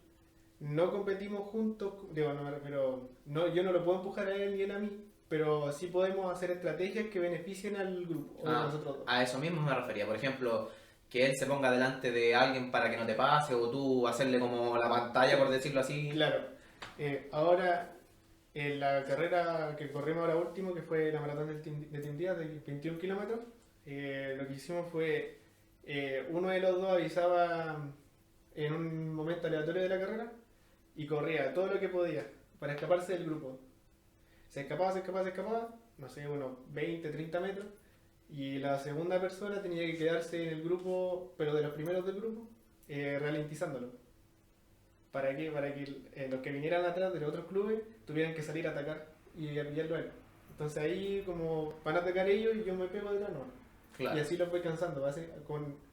no competimos juntos, digo, no, pero no, yo no lo puedo empujar a él ni él a mí, pero sí podemos hacer estrategias que beneficien al grupo, o a Ah, nosotros dos. a eso mismo me refería. Por ejemplo, que él se ponga delante de alguien para que no te pase, o tú hacerle como la pantalla, por decirlo así. Claro, ahora en la carrera que corrimos ahora último, que fue la maratón de Team Díaz de 21 kilómetros, lo que hicimos fue, uno de los dos avisaba en un momento aleatorio de la carrera y corría todo lo que podía para escaparse del grupo. Se escapaba, no sé, unos 20, 30 metros, y la segunda persona tenía que quedarse en el grupo, pero de los primeros del grupo, ralentizándolo. ¿Para qué? Para que los que vinieran atrás de los otros clubes tuvieran que salir a atacar y a pillarlo a él. Entonces ahí como van a atacar ellos y yo me pego detrás, no. Y Claro. así los voy cansando.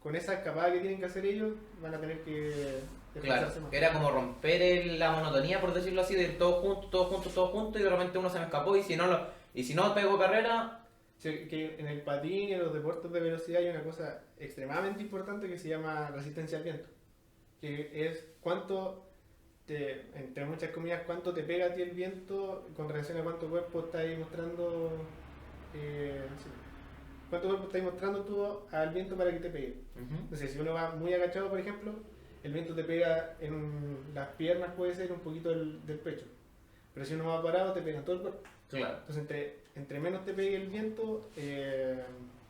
Con esa escapada que tienen que hacer ellos, van a tener que Claro, desplazarse más. era como romper la monotonía, por decirlo así, de todos juntos, todos juntos, todos juntos, y de repente uno se me escapó, y si no pego carrera, Sí, que en el patín y en los deportes de velocidad hay una cosa extremadamente importante que se llama resistencia al viento, que es entre muchas comillas, cuánto te pega a ti el viento con relación a cuánto cuerpo estáis mostrando, sí, cuánto cuerpo estáis mostrando tú al viento para que te pegue. ujú, Entonces, si uno va muy agachado, por ejemplo, el viento te pega en las piernas, puede ser un poquito del pecho, pero si uno va parado, te pega en todo el cuerpo. claro, Entonces, entre menos te pegue el viento,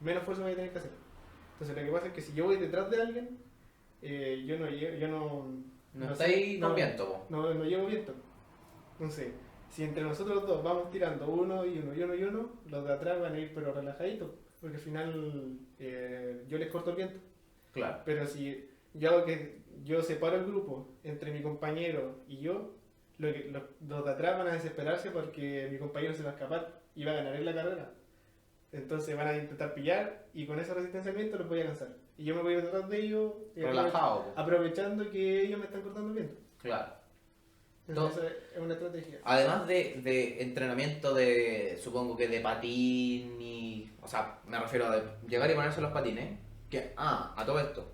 menos fuerza vas a tener que hacer. Entonces, lo que pasa es que si yo voy detrás de alguien, yo no no sé, estáis con viento, po. no llevo viento. Entonces, si entre nosotros dos vamos tirando uno y uno y uno y uno, los de atrás van a ir pero relajaditos, porque al final yo les corto el viento. Claro, Pero si yo hago que yo separo el grupo entre mi compañero y yo, los de atrás van a desesperarse porque mi compañero se va a escapar y va a ganar en la carrera. Entonces van a intentar pillar y con ese resistencia al viento los voy a cansar. Y yo me voy detrás de ellos relajado, po. aprovechando que ellos me están cortando el viento. Claro. Entonces esa es una estrategia. Además de entrenamiento supongo que de patín y, o sea, me refiero a llegar y ponerse los patines, a todo esto,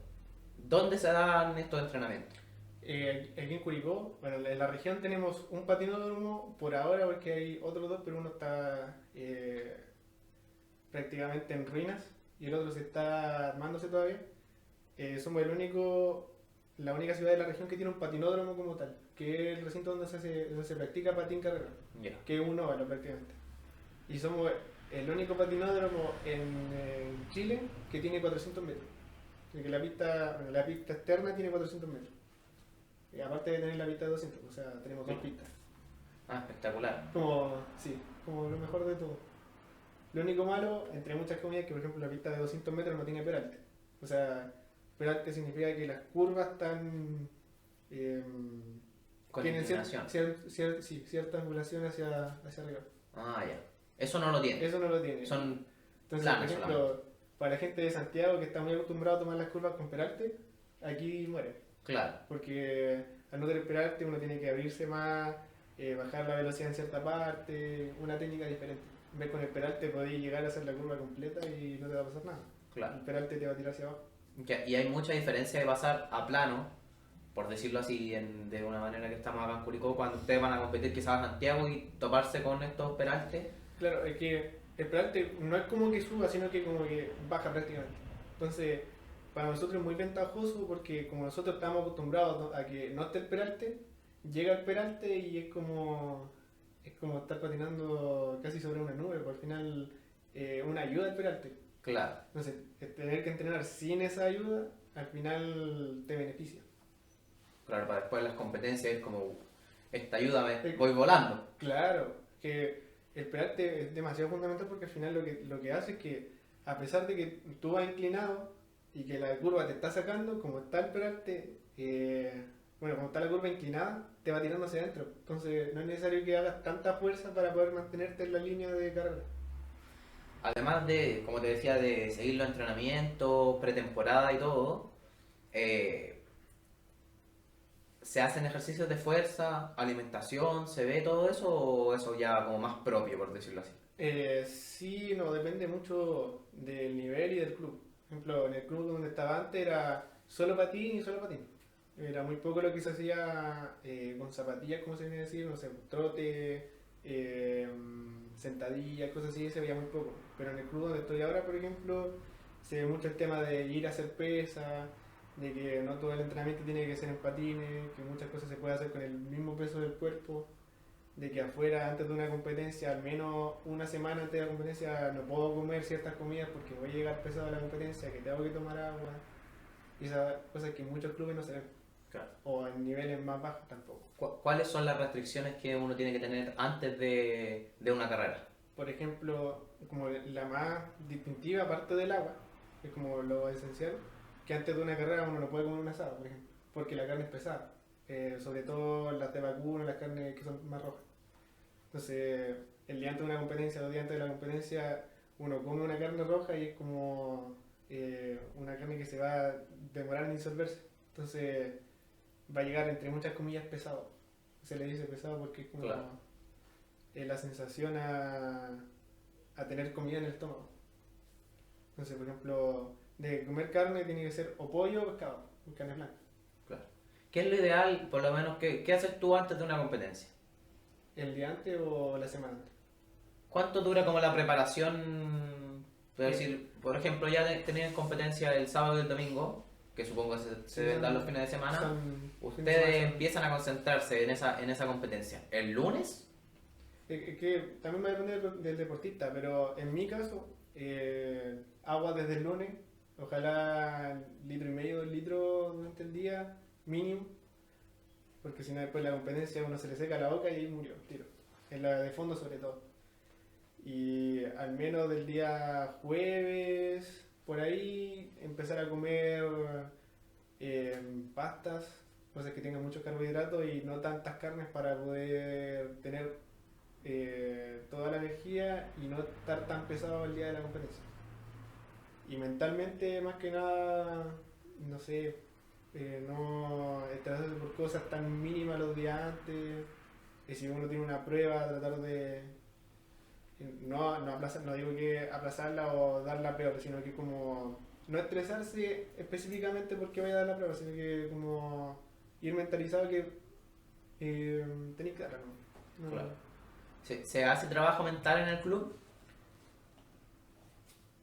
¿dónde se dan estos entrenamientos? Aquí en Curicó, bueno, en la región tenemos un patinódromo por ahora porque hay otros dos, pero uno está prácticamente en ruinas y el otro se está armándose todavía. Somos la única ciudad de la región que tiene un patinódromo como tal, que es el recinto donde se practica patín carrera, Ya, que es un óvalo prácticamente. Y somos el único patinódromo en Chile que tiene 400 metros. Así que la pista externa tiene 400 metros. Y aparte de tener la pista de 200, o sea, tenemos dos pistas. espectacular. Sí, como lo mejor de todo. Lo único malo, entre muchas comillas, es que por ejemplo la pista de 200 metros no tiene peralte. O sea, peralte significa que las curvas están... Con tienen inclinación. cierta angulación hacia arriba. Ah, ya. Eso no lo tiene. Eso no lo tiene. Son Entonces, por planas ejemplo, para la gente de Santiago que está muy acostumbrado a tomar las curvas con peralte, aquí muere. claro, Porque al no tener peralte uno tiene que abrirse más, bajar la velocidad en cierta parte, una técnica diferente. En vez con el peralte podéis llegar a hacer la curva completa y no te va a pasar nada. claro. El peralte te va a tirar hacia abajo. Y hay mucha diferencia de pasar a plano, por decirlo así, de una manera que estamos acá en Curicó, cuando ustedes van a competir quizás a Santiago y toparse con estos peraltes. Claro, es que el peralte no es como que suba, sino que como que baja prácticamente. Entonces, para nosotros es muy ventajoso porque como nosotros estamos acostumbrados a que no esté el peralte, llega el peralte y es como estar patinando casi sobre una nube, porque al final una ayuda al peralte. Claro, Entonces, tener que entrenar sin esa ayuda, al final te beneficia. claro, para después las competencias es como, esta ayúdame, Eh, voy volando. Claro, que el peralte es demasiado fundamental porque al final lo que hace es que a pesar de que tú vas inclinado y que la curva te está sacando, como está el peralte, como está la curva inclinada, te va tirando hacia adentro. Entonces no es necesario que hagas tanta fuerza para poder mantenerte en la línea de carrera. Además de, como te decía, de seguir los entrenamientos, pretemporada y todo, ¿se hacen ejercicios de fuerza, alimentación, se ve todo eso o eso ya como más propio, por decirlo así? Sí, no, depende mucho del nivel y del club. Por ejemplo, en el club donde estaba antes era solo patín y solo patín. Era muy poco lo que se hacía con zapatillas, como se viene a decir, no sé, trote, eh, sentadillas, cosas así, se veía muy poco. Pero en el club donde estoy ahora, por ejemplo, se ve mucho el tema de ir a hacer pesas, de que no todo el entrenamiento tiene que ser en patines, que muchas cosas se puede hacer con el mismo peso del cuerpo, de que afuera antes de una competencia, al menos una semana antes de la competencia, no puedo comer ciertas comidas porque voy a llegar pesado a la competencia, que tengo que tomar agua, y esas cosas que en muchos clubes no se ven, Claro. o en niveles más bajos tampoco. ¿Cuáles son las restricciones que uno tiene que tener antes de una carrera? Por ejemplo, como la más distintiva, aparte del agua, que es como lo esencial, que antes de una carrera uno no puede comer un asado, por ejemplo, porque la carne es pesada, sobre todo las de vacuno, las carnes que son más rojas. Entonces, el día antes de una competencia, 2 días antes de la competencia, uno come una carne roja y es como una carne que se va a demorar en disolverse. Entonces, va a llegar entre muchas comillas pesado. Se le dice pesado porque es como Claro. la sensación a tener comida en el estómago. Entonces, por ejemplo, de comer carne tiene que ser o pollo o pescado, o carne blanca. Claro. ¿Qué es lo ideal, por lo menos, qué haces tú antes de una competencia? ¿El día antes o la semana antes? ¿Cuánto dura como la preparación? Puedo Eh, decir, por ejemplo, ya tenían competencia el sábado y el domingo, que supongo que se deben dar los fines de semana. Son fines de Ustedes semana. empiezan a concentrarse en esa competencia. ¿El lunes? Que también va a depender del deportista, pero en mi caso, agua desde el lunes, ojalá 1,5 litros, 2 litros durante el día, mínimo, porque si no después la competencia uno se le seca la boca y ahí murió, tiro. En la de fondo sobre todo. Y al menos del día jueves, por ahí, empezar a comer pastas, cosas que tengan muchos carbohidratos y no tantas carnes para poder tener toda la energía y no estar tan pesado el día de la competencia. Y mentalmente, más que nada, no sé, no estresarse por cosas tan mínimas los días antes. Si uno tiene una prueba, tratar de no aplazar, no digo que aplazarla o darla peor, sino que como no estresarse específicamente porque vaya a dar la prueba, sino que como ir mentalizado que tenéis que darla, ¿no? Claro. ¿Se hace trabajo mental en el club?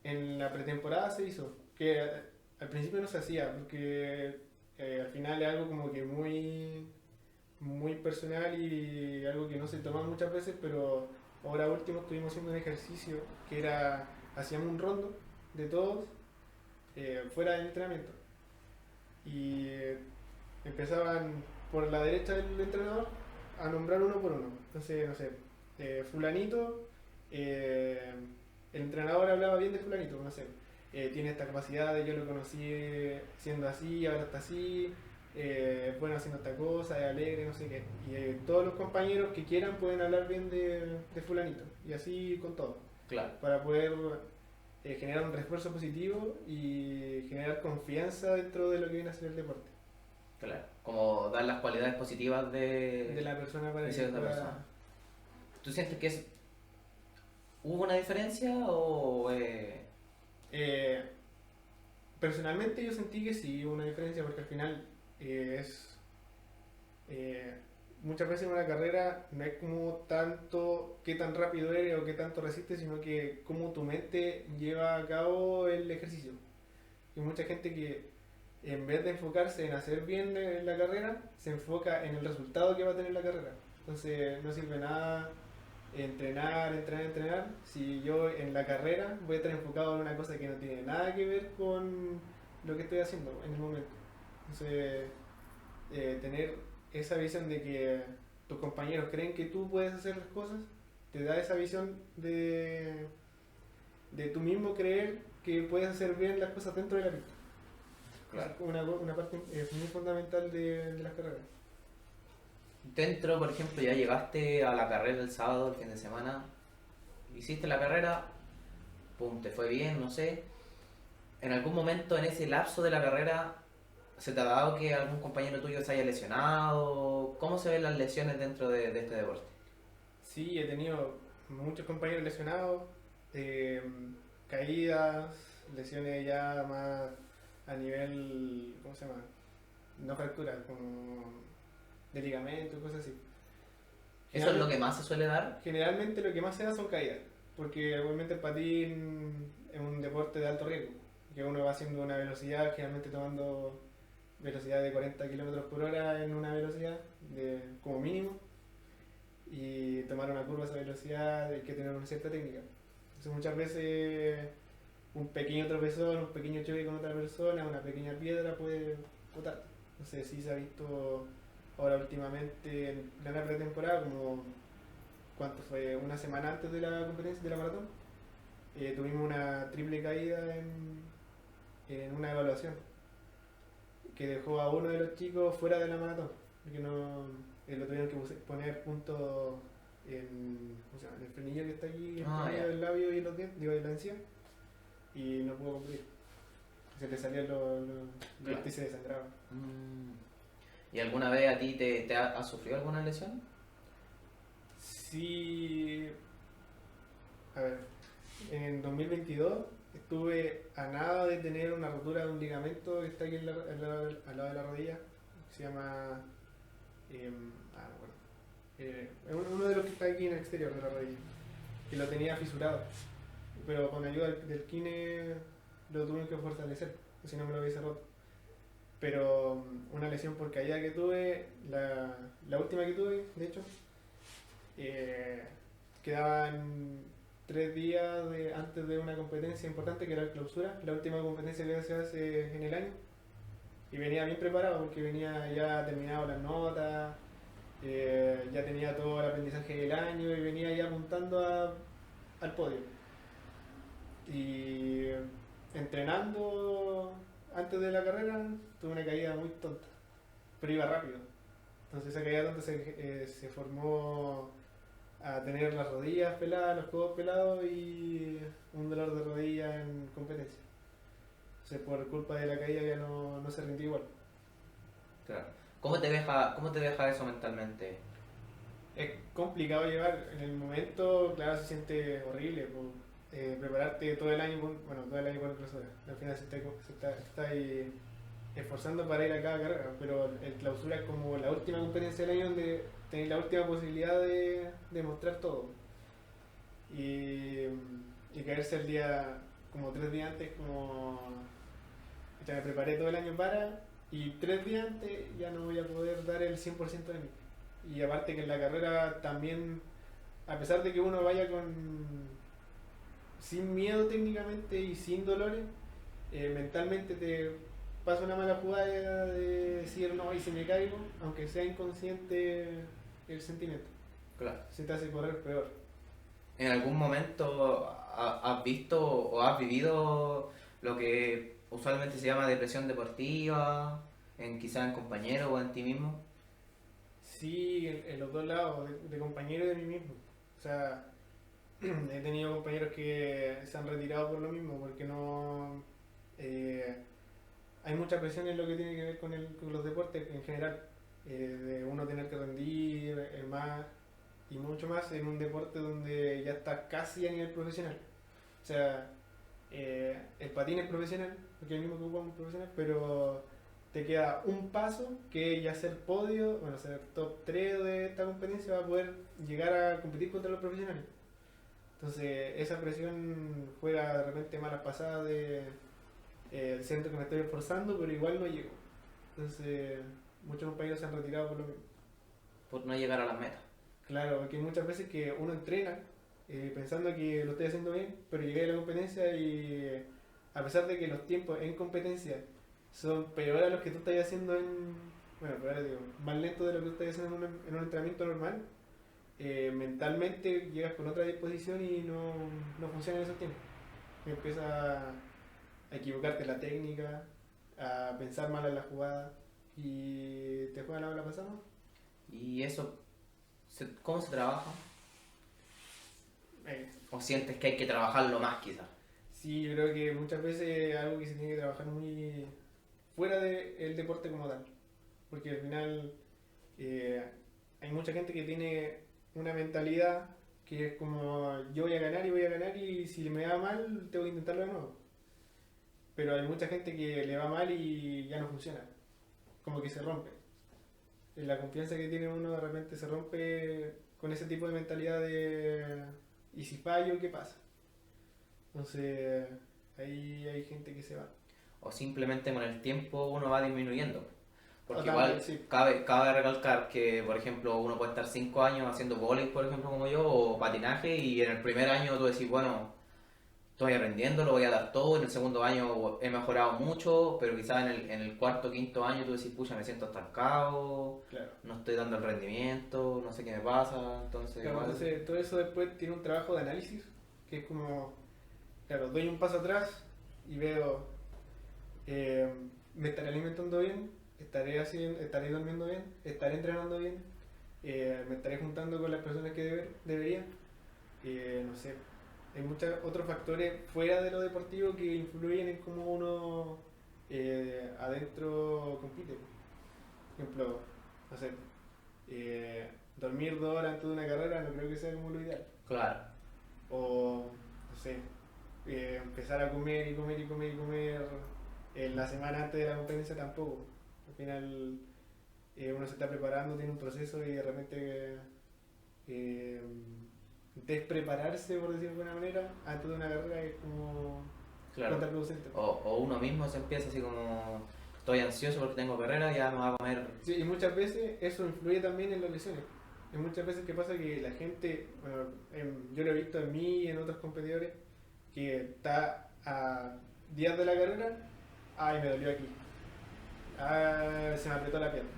En la pretemporada se hizo, que al principio no se hacía, porque al final es algo como que muy personal y algo que no se toma muchas veces, pero ahora último estuvimos haciendo un ejercicio que era, hacíamos un rondo de todos fuera del entrenamiento y empezaban por la derecha del entrenador a nombrar uno por uno. Entonces, no sé, fulanito, el entrenador hablaba bien de fulanito, no sé, tiene esta capacidad, yo lo conocí siendo así, ahora está así, bueno haciendo esta cosa, es alegre, no sé qué. Y todos los compañeros que quieran pueden hablar bien de fulanito, y así con todo, Claro. para poder generar un refuerzo positivo y generar confianza dentro de lo que viene a ser el deporte. Claro. Como dar las cualidades positivas De la persona para de que cierta pueda... persona. ¿Tú sientes que hubo una diferencia o Eh, personalmente yo sentí que sí hubo una diferencia porque al final es eh, muchas veces en una carrera no es como tanto qué tan rápido eres o qué tanto resistes, sino que cómo tu mente lleva a cabo el ejercicio. Hay mucha gente que en vez de enfocarse en hacer bien la carrera, se enfoca en el resultado que va a tener la carrera. Entonces no sirve nada entrenar, si yo en la carrera voy a estar enfocado en una cosa que no tiene nada que ver con lo que estoy haciendo en el momento. Entonces, tener esa visión de que tus compañeros creen que tú puedes hacer las cosas, te da esa visión de tú mismo creer que puedes hacer bien las cosas dentro de la pista. Claro. Es una parte muy fundamental de las carreras. dentro, por ejemplo, ya llegaste a la carrera el sábado, el fin de semana, hiciste la carrera, pum, te fue bien, no sé. ¿En algún momento en ese lapso de la carrera se te ha dado que algún compañero tuyo se haya lesionado? ¿Cómo se ven las lesiones dentro de este deporte? Sí, he tenido muchos compañeros lesionados, caídas, lesiones ya más a nivel, ¿cómo se llama? No fracturas, como de ligamento, cosas así. ¿Eso es lo que más se suele dar? Generalmente lo que más se da son caídas, porque obviamente el patín es un deporte de alto riesgo, que uno va haciendo una velocidad, generalmente tomando velocidad de 40 kilómetros por hora en una velocidad como mínimo, y tomar una curva a esa velocidad hay que tener una cierta técnica. Entonces muchas veces un pequeño tropezón, un pequeño choque con otra persona, una pequeña piedra puede botarte. No sé si se ha visto ahora últimamente en plena pretemporada, como ¿cuánto fue? Una semana antes de la competencia de la maratón, tuvimos una triple caída en una evaluación que dejó a uno de los chicos fuera de la maratón, porque no, lo tuvieron que poner puntos en, ¿cómo se llama? En el frenillo que está aquí entre medio del labio y los dientes, digo, de la encía, y no pudo cumplir. Se le salían los dientes y se desangraba. ¿Y alguna vez a ti te has sufrido alguna lesión? Sí, a ver, en 2022 estuve a nada de tener una rotura de un ligamento que está aquí al lado de la rodilla, que se llama, no me acuerdo, uno de los que está aquí en el exterior de la rodilla, que lo tenía fisurado, pero con ayuda del kine lo tuve que fortalecer, si no me lo hubiese roto. Pero una lesión por caída que tuve, la última que tuve, de hecho, quedaban 3 días antes de una competencia importante que era la clausura, la última competencia que se hace en el año, y venía bien preparado porque venía ya terminado las notas, ya tenía todo el aprendizaje del año y venía ya apuntando al podio. Y entrenando antes de la carrera tuve una caída muy tonta, pero iba rápido. Entonces esa caída tonta se formó a tener las rodillas peladas, los codos pelados y un dolor de rodilla en competencia. Entonces por culpa de la caída ya no se rindió igual. Claro. ¿Cómo te deja eso mentalmente? Es complicado llevar, en el momento, claro, se siente horrible. Prepararte todo el año, todo el año con el clausura. Al final se está ahí esforzando para ir a cada carrera, pero el clausura es como la última competencia del año donde tenéis la última posibilidad de mostrar todo. Y caerse el día, como 3 días antes, como ya me preparé todo el año para, y 3 días antes ya no voy a poder dar el 100% de mí. Y aparte que en la carrera también, a pesar de que uno vaya sin miedo técnicamente y sin dolores, mentalmente te pasa una mala jugada de decir no, y si me caigo, aunque sea inconsciente el sentimiento. Claro. Se te hace correr peor. ¿En algún momento has visto o has vivido lo que usualmente se llama depresión deportiva, quizás en compañeros o en ti mismo? Sí, en los dos lados, de compañero y de mí mismo. O sea, he tenido compañeros que se han retirado por lo mismo, porque no... hay mucha presión en lo que tiene que ver con los deportes en general. De uno tener que rendir más y mucho más en un deporte donde ya estás casi a nivel profesional. O sea, el patín es profesional, porque es el mismo que jugamos profesional, pero te queda un paso que ya ser podio, bueno, ser top 3 de esta competencia va a poder llegar a competir contra los profesionales. Entonces, esa presión juega de repente malas pasadas siento que me estoy esforzando, pero igual no llego. Entonces, muchos compañeros se han retirado por lo mismo. Por no llegar a las metas. Claro, porque hay muchas veces que uno entrena pensando que lo estoy haciendo bien, pero llegué a la competencia y a pesar de que los tiempos en competencia son peores a los que tú estás haciendo más lentos de lo que tú estás haciendo en un entrenamiento normal, mentalmente llegas con otra disposición y no funciona en esos tiempos. Y empiezas a equivocarte en la técnica, a pensar mal en la jugada y te juega la bola pasada. ¿Y eso, cómo se trabaja? ¿O sientes que hay que trabajarlo más quizás? Sí, yo creo que muchas veces es algo que se tiene que trabajar muy fuera del deporte como tal. Porque al final hay mucha gente que tiene una mentalidad que es como yo voy a ganar y si me da mal tengo que intentarlo de nuevo. pero hay mucha gente que le va mal y ya no funciona, como que se rompe. La confianza que tiene uno de repente se rompe con ese tipo de mentalidad de ¿y si fallo, qué pasa? Entonces ahí hay gente que se va. O simplemente con el tiempo uno va disminuyendo. O Porque también, igual sí, cabe recalcar que, por ejemplo, uno puede estar 5 años haciendo vóley, por ejemplo, como yo, o patinaje, y en el primer año tú decís, bueno, estoy aprendiendo, lo voy a dar todo, en el segundo año he mejorado mucho, pero quizás en el cuarto, quinto año tú decís, pucha, me siento estancado, claro. no estoy dando el rendimiento, no sé qué me pasa, entonces Claro, igual... entonces todo eso después tiene un trabajo de análisis, que es como, claro, doy un paso atrás y veo, eh, me estaré alimentando bien, estaré durmiendo bien, estaré entrenando bien, me estaré juntando con las personas que debería, no sé, hay muchos otros factores fuera de lo deportivo que influyen en cómo uno adentro compite. Por ejemplo, no sé, dormir 2 horas antes de una carrera no creo que sea como lo ideal. Claro, O, no sé, empezar a comer y comer y comer y comer en la semana antes de la competencia tampoco. Al final uno se está preparando, tiene un proceso y de repente eh, desprepararse, por decirlo de alguna manera, antes de una carrera es como claro. contraproducente. O uno mismo se empieza así como, estoy ansioso porque tengo carrera, ya me va a comer... Sí, y muchas veces eso influye también en las lesiones. Hay muchas veces que pasa que la gente, bueno, yo lo he visto en mí y en otros competidores, que está a días de la carrera, ay, me dolió aquí, se me apretó la pierna.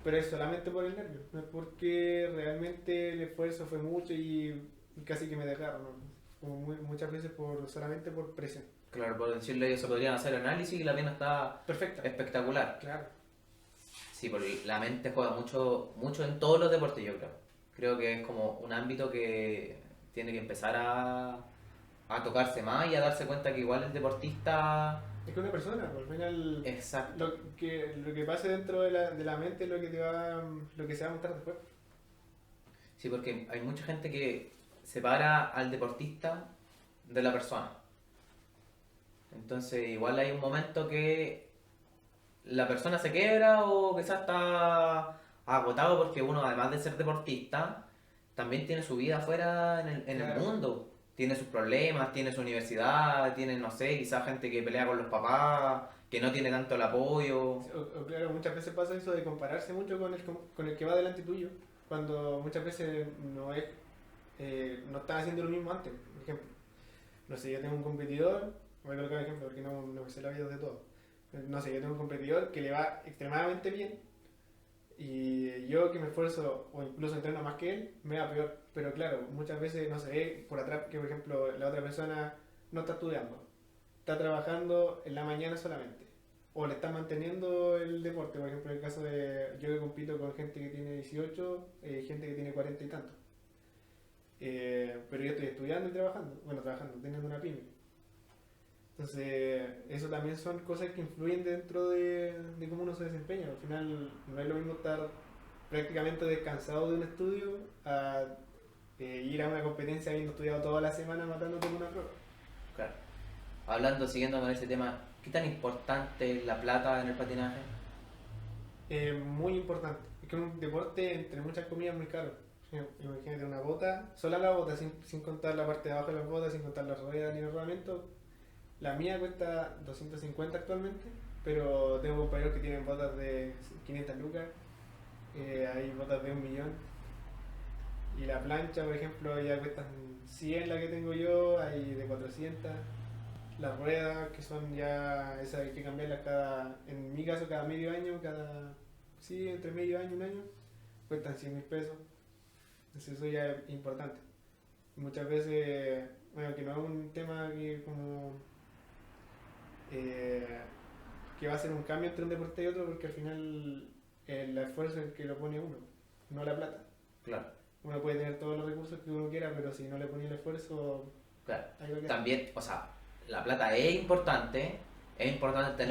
Pero es solamente por el nervio, no es porque realmente el esfuerzo fue mucho y casi que me dejaron, ¿no? Como muchas veces solamente por presión. Claro, por decirle ellos se podrían hacer análisis y la pierna está Perfecta, espectacular. claro. Sí, porque la mente juega mucho, mucho en todos los deportes, yo creo. Creo que es como un ámbito que tiene que empezar a tocarse más y a darse cuenta que igual el deportista... Es que una persona, pues, al final Exacto. lo que pase dentro de la mente es lo que se va a mostrar después. Sí, porque hay mucha gente que separa al deportista de la persona. Entonces, igual hay un momento que la persona se quiebra o quizás está agotado porque uno, además de ser deportista, también tiene su vida afuera en el Claro. mundo. Tiene sus problemas, tiene su universidad, tiene, no sé, quizás gente que pelea con los papás, que no tiene tanto el apoyo. O claro, muchas veces pasa eso de compararse mucho con el que va delante tuyo, cuando muchas veces no están haciendo lo mismo antes. Por ejemplo, no sé, yo tengo un competidor, voy a colocar un ejemplo porque no me sé la vida de todo. No sé, yo tengo un competidor que le va extremadamente bien y yo que me esfuerzo o incluso entreno más que él, me va peor. Pero claro, muchas veces no se ve por atrás que, por ejemplo, la otra persona no está estudiando, está trabajando en la mañana solamente. O le está manteniendo el deporte, por ejemplo, en el caso de yo que compito con gente que tiene 18, gente que tiene 40 y tantos. Pero yo estoy estudiando y trabajando, bueno, trabajando, teniendo una pyme. Entonces, eso también son cosas que influyen dentro de cómo uno se desempeña. Al final, no es lo mismo estar prácticamente descansado de un estudio a ir a una competencia habiendo estudiado toda la semana matándote en una prueba. Claro. Hablando, siguiendo con ese tema, ¿qué tan importante es la plata en el patinaje? Muy importante. Es que es un deporte, entre muchas comillas, muy caro. Imagínate una bota, sola la bota, sin contar la parte de abajo de las botas, sin contar las ruedas ni el rodamiento. La mía cuesta 250 actualmente, pero tengo compañeros que tienen botas de 500 lucas, hay botas de 1 millón. Y la plancha, por ejemplo, ya cuestan 100 la que tengo yo, hay de 400. Las ruedas, que son ya esas hay que cambiarlas en mi caso, cada medio año, sí, entre medio año y un año, cuestan 100.000 pesos. Entonces eso ya es importante. Muchas veces, bueno, que no es un tema que como eh, que va a ser un cambio entre un deporte y otro, porque al final el esfuerzo es el que lo pone uno, no la plata. Claro, Uno puede tener todos los recursos que uno quiera, pero si no le pone el esfuerzo, claro. ahí va a quedar. También, o sea, la plata es importante tener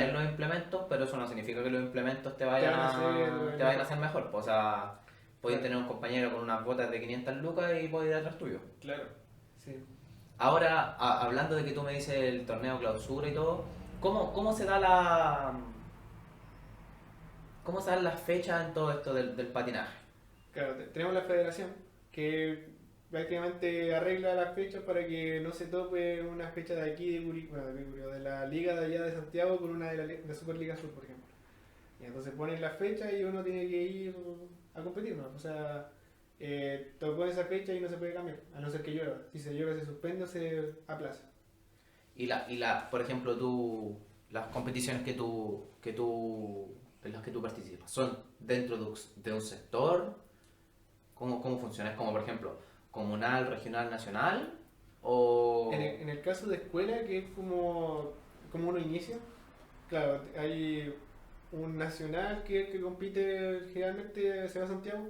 Claro. los implementos, pero eso no significa que los implementos Te van a hacer te vayan a hacer mejor. Pues, o sea, podéis Claro, tener un compañero con unas botas de 500 lucas y puede ir atrás tuyo. claro. Sí. Ahora, hablando de que tú me dices el torneo clausura y todo, ¿Cómo se da cómo se dan las fechas en todo esto del patinaje? Claro, tenemos la federación que prácticamente arregla las fechas para que no se tope una fecha de aquí, de la liga de allá de Santiago con una de la Superliga Sur, por ejemplo. Y entonces ponen la fecha y uno tiene que ir a competir, ¿no? O sea, tocó esa fecha y no se puede cambiar, a no ser que llueva. Si se llueve se suspende o se aplaza. Por ejemplo, las competiciones en las que tú participas, ¿son dentro de un sector? ¿Cómo funciona? ¿Es como, por ejemplo, comunal, regional, nacional? ¿O...? En el caso de escuela, que es como uno inicia, claro, hay un nacional que compite generalmente se va a Santiago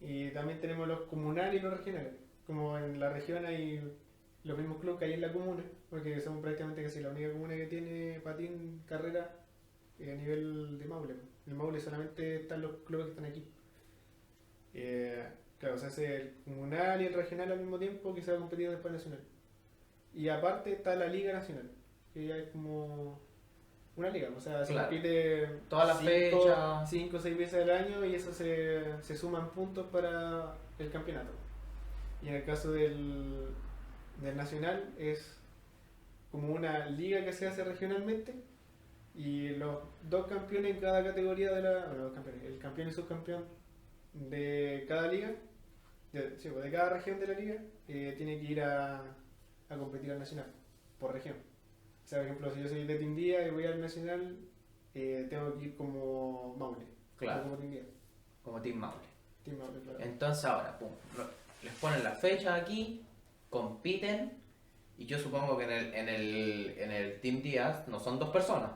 y también tenemos los comunales y los regionales. Como en la región hay los mismos clubes que hay en la comuna, porque somos prácticamente casi la única comuna que tiene patín carrera a nivel de Maule. En Maule solamente están los clubes que están aquí. Eh, claro, se hace el comunal y el regional al mismo tiempo que se va a competir después nacional. Y aparte está la Liga Nacional, que ya es como una liga, o sea, se Claro. compite Todas las fechas. 5 o 6 veces al año y eso se suman puntos para el campeonato. Y en el caso del nacional es como una liga que se hace regionalmente y los dos campeones en cada categoría bueno, dos campeones, el campeón y subcampeón de cada liga, sí, pues de cada región de la liga, tiene que ir a competir al nacional, por región. O sea, por ejemplo, si yo soy de Tindía y voy al nacional, tengo que ir como Maule, Claro. no como Tindía. Como Team Maule. Team Maule, claro. Entonces ahora, pum, les ponen las fechas aquí, compiten, y yo supongo que en el Team Díaz no son dos personas,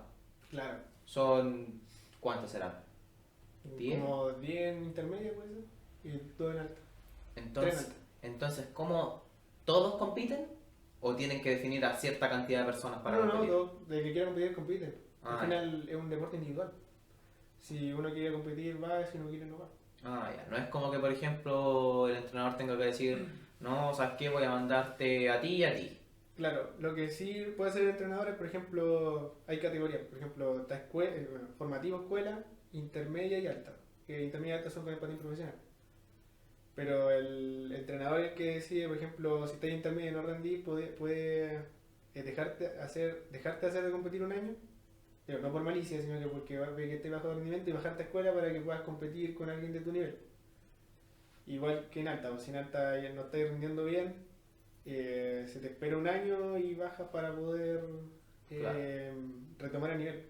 Claro. son... ¿Cuántos serán? 10. Como 10 en intermedia, puede ser, y 2 en alta. Entonces, ¿cómo todos compiten? ¿O tienen que definir a cierta cantidad de personas para No, competir? de que quiera competir, compite. Ah, Al final es un deporte individual. Si uno quiere competir, va, si no quiere, no va. Ya. No es como que, por ejemplo, el entrenador tenga que decir, no, ¿sabes qué? Voy a mandarte a ti y a ti. Claro, lo que sí puede hacer el entrenador es, por ejemplo, hay categorías. Por ejemplo, está formativo, escuela, intermedia y alta. Que intermedia y alta son con el patín profesional. Pero el entrenador es el que decide, por ejemplo, si estás en intermedia y no rendís, puede dejarte hacer de competir un año, pero no por malicia, sino que porque ve que estés bajo de rendimiento y bajarte a escuela para que puedas competir con alguien de tu nivel. Igual que en alta, o si en alta ya no estás rindiendo bien, se te espera un año y bajas para poder retomar el nivel.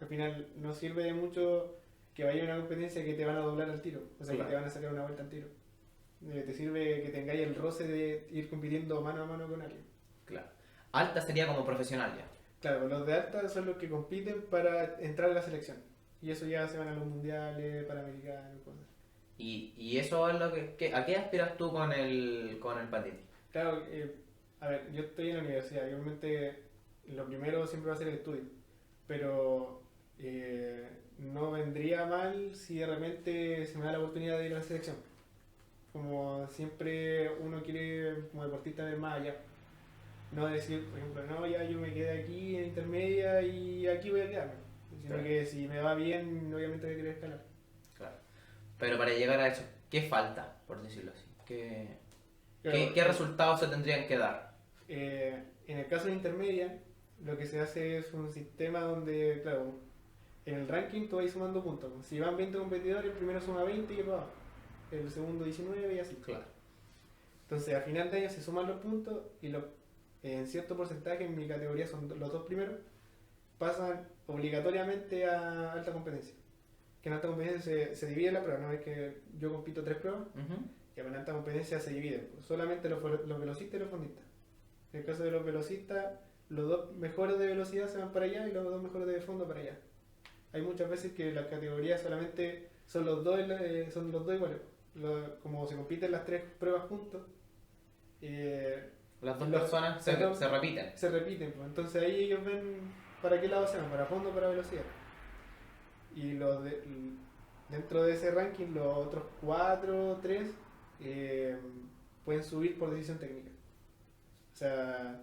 Al final no sirve de mucho que vaya a una competencia que te van a doblar al tiro, o sea, Claro. que te van a sacar una vuelta al tiro. Te sirve que tengáis el roce de ir compitiendo mano a mano con alguien. Claro. Alta sería como profesional ya. Claro, los de alta son los que compiten para entrar a la selección. Y eso ya se van a los mundiales, panamericanos, cosas. Y eso es lo ¿a qué aspiras tú con el patín? Claro, a ver, yo estoy en la universidad y obviamente lo primero siempre va a ser el estudio. Pero no vendría mal si de repente se me da la oportunidad de ir a la selección. Como siempre uno quiere como deportista ver más allá. No decir, por ejemplo, no, ya yo me quedé aquí en intermedia y aquí voy a quedarme. Sino Claro. que si me va bien, obviamente voy a querer escalar. Claro. Pero para llegar a eso, ¿qué falta, por decirlo así? Claro, ¿Qué resultados se tendrían que dar? En el caso de intermedia, lo que se hace es un sistema donde, claro, en el ranking tú vas sumando puntos. Si van 20 competidores, el primero suma 20 y va. El segundo 19 y así. Claro. Entonces, a final de año se suman los puntos y en cierto porcentaje, en mi categoría son los dos primeros, pasan obligatoriamente a alta competencia. Que en alta competencia se divide la prueba, no es que yo compito 3 pruebas, Ujú. y en alta competencia se dividen. Solamente los velocistas y los fondistas. En el caso de los velocistas, los dos mejores de velocidad se van para allá y los dos mejores de fondo para allá. Hay muchas veces que las categorías solamente son los dos iguales. Como se compiten las 3 pruebas juntos, Las dos Los- personas los- se repiten. se repiten. Pues. Entonces ahí ellos ven para qué lado se van, para fondo o para velocidad. Y dentro de ese ranking, los otros 4 3 pueden subir por decisión técnica. O sea,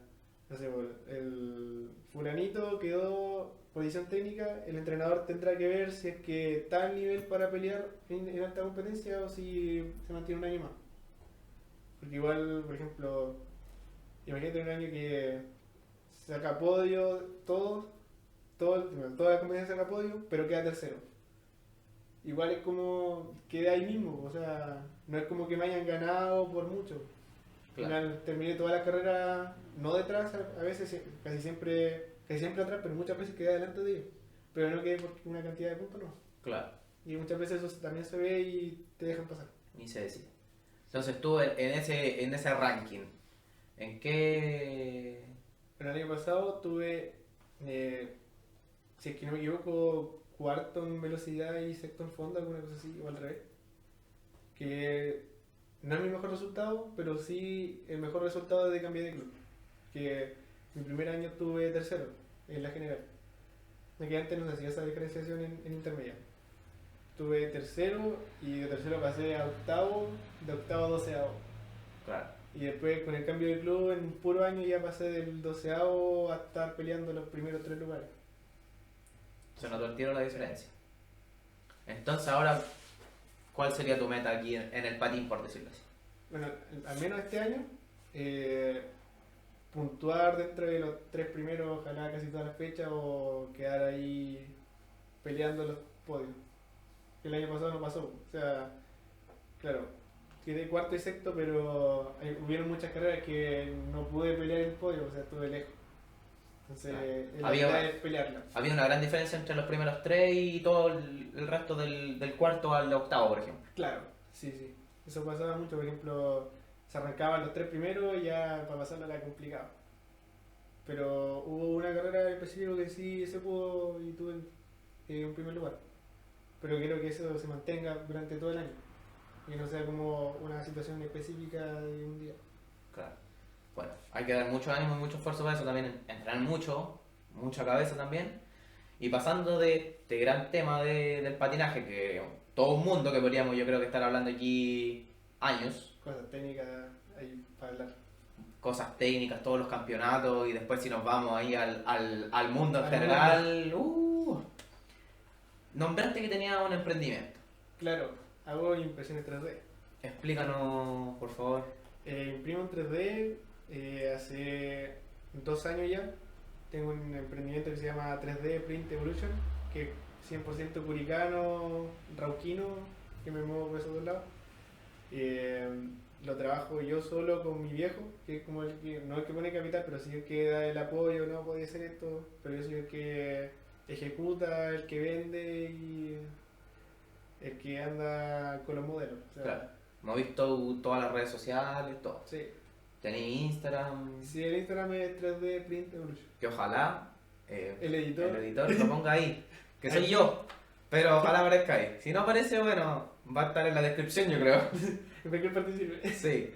no sé, pues, el fulanito quedó posición técnica, el entrenador tendrá que ver si es que está al nivel para pelear en alta competencia o si se mantiene un año más. Porque igual, por ejemplo, imagínate un año que saca podio, toda la competencia saca podio, pero queda tercero. Igual es como queda ahí mismo, o sea, no es como que me hayan ganado por mucho. Al Claro, final terminé toda la carrera, no detrás, a veces casi siempre atrás, pero muchas veces quedé adelante de ellos. Pero no quedé por una cantidad de puntos, no. claro, Y muchas veces eso también se ve y te dejan pasar. ni se decide. Entonces tú en ese ranking, ¿en qué? Pero el año pasado tuve, si es que no me equivoco, cuarto en velocidad y sexto en fondo, alguna cosa así, o al revés. Que no es mi mejor resultado, pero sí el mejor resultado desde que cambié de club. Que mi primer año tuve tercero en la general. Que antes no se hacía esa diferenciación en intermedia. Tuve tercero y de tercero pasé a octavo, de octavo a doceavo. Claro, Y después con el cambio de club en un puro año ya pasé del doceavo a estar peleando los primeros 3 lugares. se notó el tiro la diferencia. Entonces ahora, ¿cuál sería tu meta aquí en el patín, por decirlo así? Bueno, al menos este año, puntuar dentro de los 3 primeros, ojalá casi todas las fechas, o quedar ahí peleando los podios. El año pasado no pasó, o sea, claro, quedé cuarto y sexto, pero hubieron muchas carreras que no pude pelear el podio, o sea, estuve lejos. Entonces, Claro. la idea es pelearla. Había una gran diferencia entre los primeros tres y todo el resto del cuarto al octavo, por ejemplo. Claro, sí, sí. Eso pasaba mucho, por ejemplo, se arrancaban los 3 primeros y ya para pasarla era complicado. Pero hubo una carrera en específico que sí se pudo y tuve un primer lugar. Pero quiero que eso se mantenga durante todo el año. Y no sea como una situación específica de un día. Claro. Bueno, hay que dar mucho ánimo y mucho esfuerzo para eso también, entrenar mucho, mucha cabeza también. Y pasando de este gran tema del patinaje, que todo un mundo que podríamos yo creo que estar hablando aquí años, Cosas técnicas ahí para hablar. cosas técnicas, todos los campeonatos y después si nos vamos ahí al mundo en Al general, nombraste que tenía un emprendimiento. Claro, hago impresiones 3D. Explícanos, por favor. Imprimo en 3D hace 2 años ya. Tengo un emprendimiento que se llama 3D Print Evolution, que es 100% curicano, rauquino, que me muevo por esos dos lados. Lo trabajo yo solo con mi viejo, que es como el que, no el que pone capital, pero sí el que da el apoyo, no podía hacer esto, pero yo soy el que ejecuta, el que vende y el que anda con los modelos. O sea, Claro. Hemos visto todas las redes sociales, todo. sí. Tenéis Instagram, Sí, el Instagram es 3D Print Evolution. que ojalá El editor. el editor lo ponga ahí, que soy yo, pero ojalá aparezca ahí. Si no aparece, bueno, va a estar en la descripción, yo creo. Cualquier participe. Sí.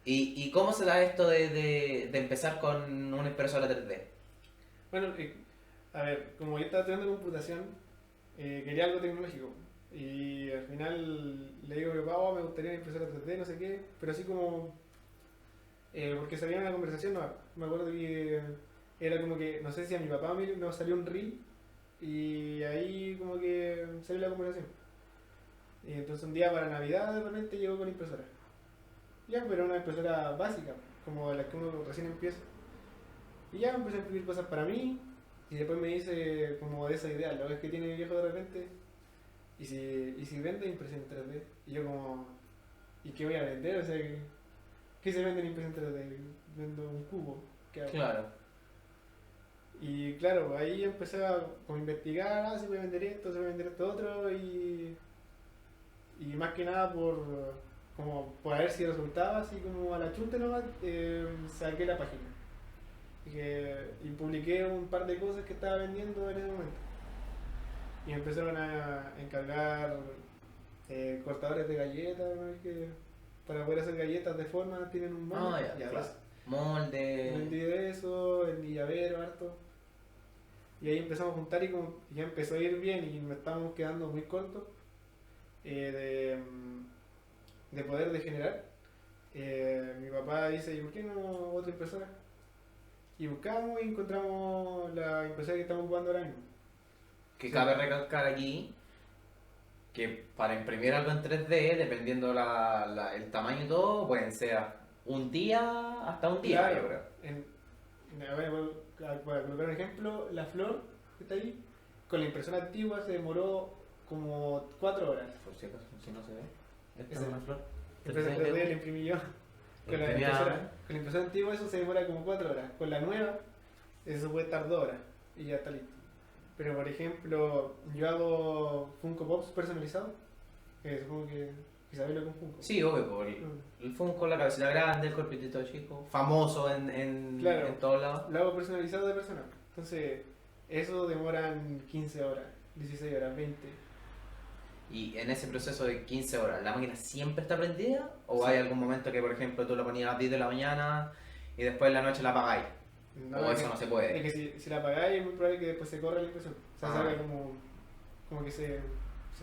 ¿Y cómo se da esto de empezar con una impresora 3D? Bueno, a ver, como yo estaba estudiando computación, quería algo tecnológico. Y al final le digo a mi papá, "Oh, me gustaría una impresora 3D, no sé qué", pero así como, porque salía en una conversación, no me acuerdo que era como que, no sé si a mi papá nos salió un reel y ahí como que salió la conversación. Y entonces un día para Navidad de repente llegó con impresora. Ya, pero era una impresora básica, como la que uno recién empieza. Y ya empecé a imprimir cosas para mí. Y después me hice como de esa idea, lo que es que tiene mi viejo de repente. Y si vende impresión 3D. Y yo como, ¿y qué voy a vender? O sea, ¿qué se vende en impresión 3D? Vendo un cubo. ¿Qué hago? Claro. Y claro, ahí empecé a como investigar, si voy a vender esto, si voy a vender esto otro. Y más que nada por ver si resultaba, así como a la chunta nomás, saqué la página. Y publiqué un par de cosas que estaba vendiendo en ese momento. Y me empezaron a encargar cortadores de galletas, ¿no? Que para poder hacer galletas de forma tienen un molde. Ah, ya, claro. Pues, Molde. vendí de eso, vendí llavero, harto. Y ahí empezamos a juntar y como ya empezó a ir bien y me estábamos quedando muy cortos de poder degenerar. Mi papá dice, ¿y por qué no otra impresora? Y buscamos y encontramos la impresora que estamos ocupando ahora mismo. Que Sí. cabe recalcar aquí que para imprimir algo en 3D, dependiendo el tamaño y todo, pueden ser un día hasta un día, yo Claro, creo. a ver, para colocar un ejemplo, la flor que está ahí, con la impresora antigua se demoró como 4 horas. Por si acaso, si no se ve. Esta Esa- es una flor. La impresora 3D la imprimí yo. Imprimía- Con la impresora antigua eso se demora como 4 horas. Con la nueva, eso puede estar 2 horas y ya está listo. Pero por ejemplo, yo hago Funko Pops personalizados. Supongo que sabéis lo que es un Funko. Sí, obvio, por el Funko, la cabecita grande, el cuerpitito chico, famoso Claro. en todos lados. Lo hago personalizado de persona. Entonces, eso demoran 15 horas, 16 horas, 20. Y en ese proceso de 15 horas, ¿la máquina siempre está prendida? ¿O Sí. hay algún momento que, por ejemplo, tú la ponías a las 10 de la mañana y después en la noche la apagáis? ¿O es eso que- no se puede? Es que si la apagáis es muy probable que después se corra la impresión. O sea, Ah. salga como que se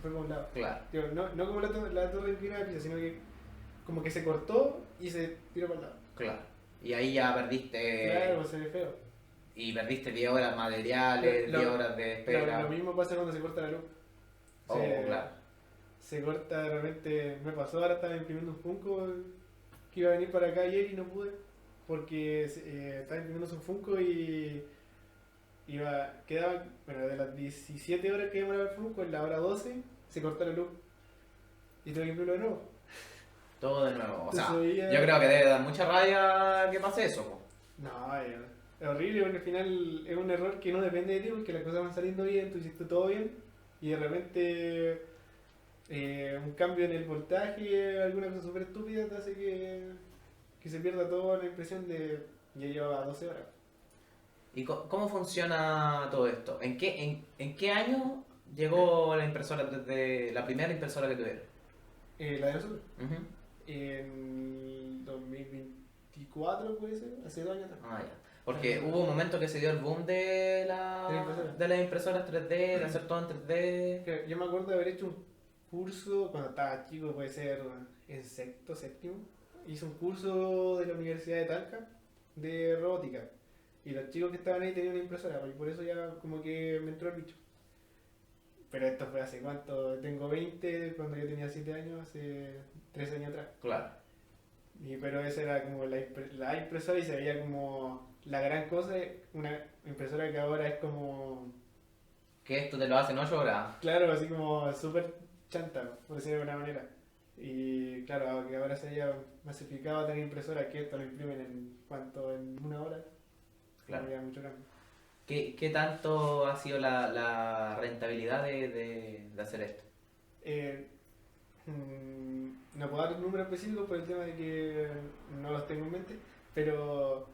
fue por un lado. Claro, Digo, no como la torre inclinada de pizza, sino que como que se cortó y se tiró para el lado. claro. Y ahí ya perdiste. Claro, pues se ve feo. Y perdiste 10 horas materiales, Lo- 10 horas de espera. Lo mismo pasa cuando se corta la luz. Oh, claro. Se corta de repente. Me pasó, ahora estaba imprimiendo un Funko que iba a venir para acá ayer y no pude. Porque estaba imprimiendo su Funko y quedaba, bueno, de las 17 horas que demoraba el Funko, en la hora 12 se cortó la luz. Y tuve que imprimirlo de nuevo. Todo de nuevo. O sea, Eso ya- yo creo que debe dar mucha rabia que pase eso, po. No, es horrible porque al final es un error que no depende de ti porque las cosas van saliendo bien, tú hiciste todo bien y de repente un cambio en el voltaje, alguna cosa súper estúpida te hace que se pierda toda la impresión de ya lleva 12 horas. ¿Y cómo funciona todo esto? ¿En qué año llegó la impresora desde la primera impresora que tuvieron? La de nosotros, Ujú. en 2024 puede ser, hace 2 años atrás. Ah, ya. Porque hubo un momento que se dio el boom de de las impresoras 3D, de hacer todo en 3D. Que yo me acuerdo de haber hecho un curso cuando estaba chico, puede ser en sexto, séptimo. Hice un curso de la Universidad de Talca de robótica. Y los chicos que estaban ahí tenían una impresora, y por eso ya como que me entró el bicho. Pero esto fue hace cuánto, tengo 20, cuando yo tenía 7 años, hace 13 años atrás. Claro. Pero esa era como la impresora y se veía como la gran cosa, una impresora que ahora es como, Que esto te lo hacen 8 horas. claro, así como súper chanta, por decirlo de alguna manera. Y claro, que ahora se haya masificado a tener impresora, que esto lo imprimen en cuánto, en 1 hora. Claro. Había mucho cambio. ¿Qué tanto ha sido la rentabilidad de hacer esto? No puedo dar un número específico por el tema de que no los tengo en mente, pero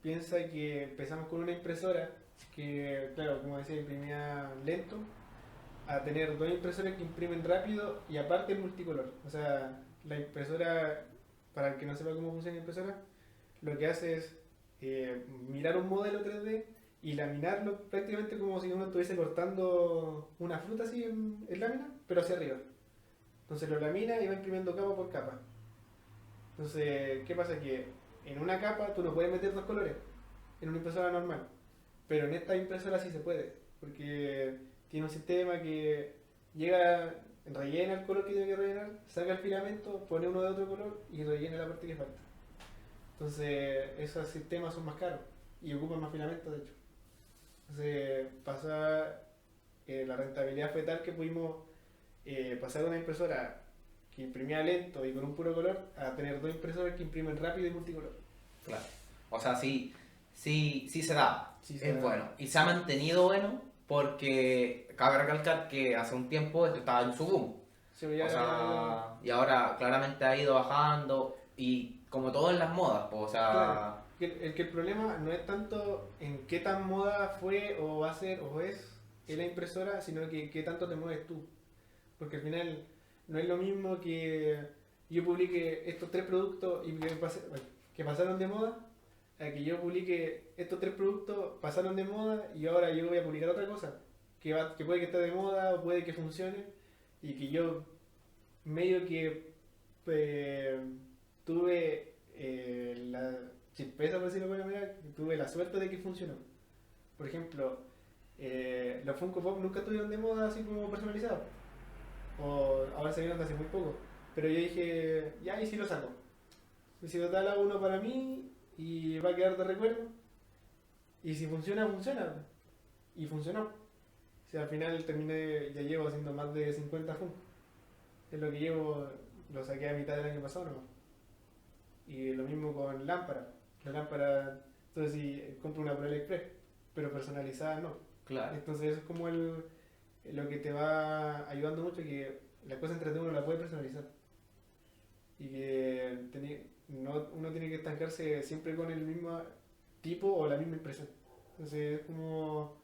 piensa que empezamos con una impresora que, claro, como decía, imprimía lento, a tener 2 impresoras que imprimen rápido y aparte el multicolor. O sea, la impresora, para el que no sepa cómo funciona la impresora, lo que hace es mirar un modelo 3D y laminarlo prácticamente como si uno estuviese cortando una fruta así en lámina, pero hacia arriba. Entonces lo lamina y va imprimiendo capa por capa. Entonces, ¿qué pasa? Que en una capa tú no puedes meter 2 colores en una impresora normal, pero en esta impresora sí se puede, porque tiene un sistema que llega, rellena el color que tiene que rellenar, saca el filamento, pone uno de otro color y rellena la parte que falta. Entonces, esos sistemas son más caros y ocupan más filamento, de hecho. Entonces, la rentabilidad fue tal que pudimos pasar de una impresora que imprimía lento y con un puro color a tener 2 impresoras que imprimen rápido y multicolor. Claro. O sea, sí se da. Sí se es da. bueno. Y se ha mantenido bueno porque cabe recalcar que hace un tiempo esto estaba en su boom. Se veía O sea, y ahora claramente ha ido bajando y como todo en las modas, pues, o sea, claro, que el problema no es tanto en qué tan moda fue o va a ser o es en la impresora, sino que qué tanto te mueves tú. Porque al final no es lo mismo que yo publique estos 3 productos y que pasaron de moda, a que yo publique estos 3 productos, pasaron de moda y ahora yo voy a publicar otra cosa que puede que esté de moda o puede que funcione y que yo medio que tuve la chispeza, por decirlo de alguna manera, tuve la suerte de que funcionó. Por ejemplo, los Funko Pop nunca estuvieron de moda así como personalizados. O ahora se vieron de hace muy poco. Pero yo dije, ya, y si lo saco. Y si total hago uno para mí y va a quedar de recuerdo. Y si funciona, funciona. Y funcionó. O sea, al final terminé, ya llevo haciendo más de 50 Funko. Es lo que llevo, lo saqué a mitad del año pasado nomás. Y lo mismo con lámpara. La lámpara, entonces si compro una por AliExpress, pero personalizada no. Claro. Entonces eso es como lo que te va ayudando mucho, que la cosa entre uno la puede personalizar. Y que uno tiene que estancarse siempre con el mismo tipo o la misma impresión. Entonces es como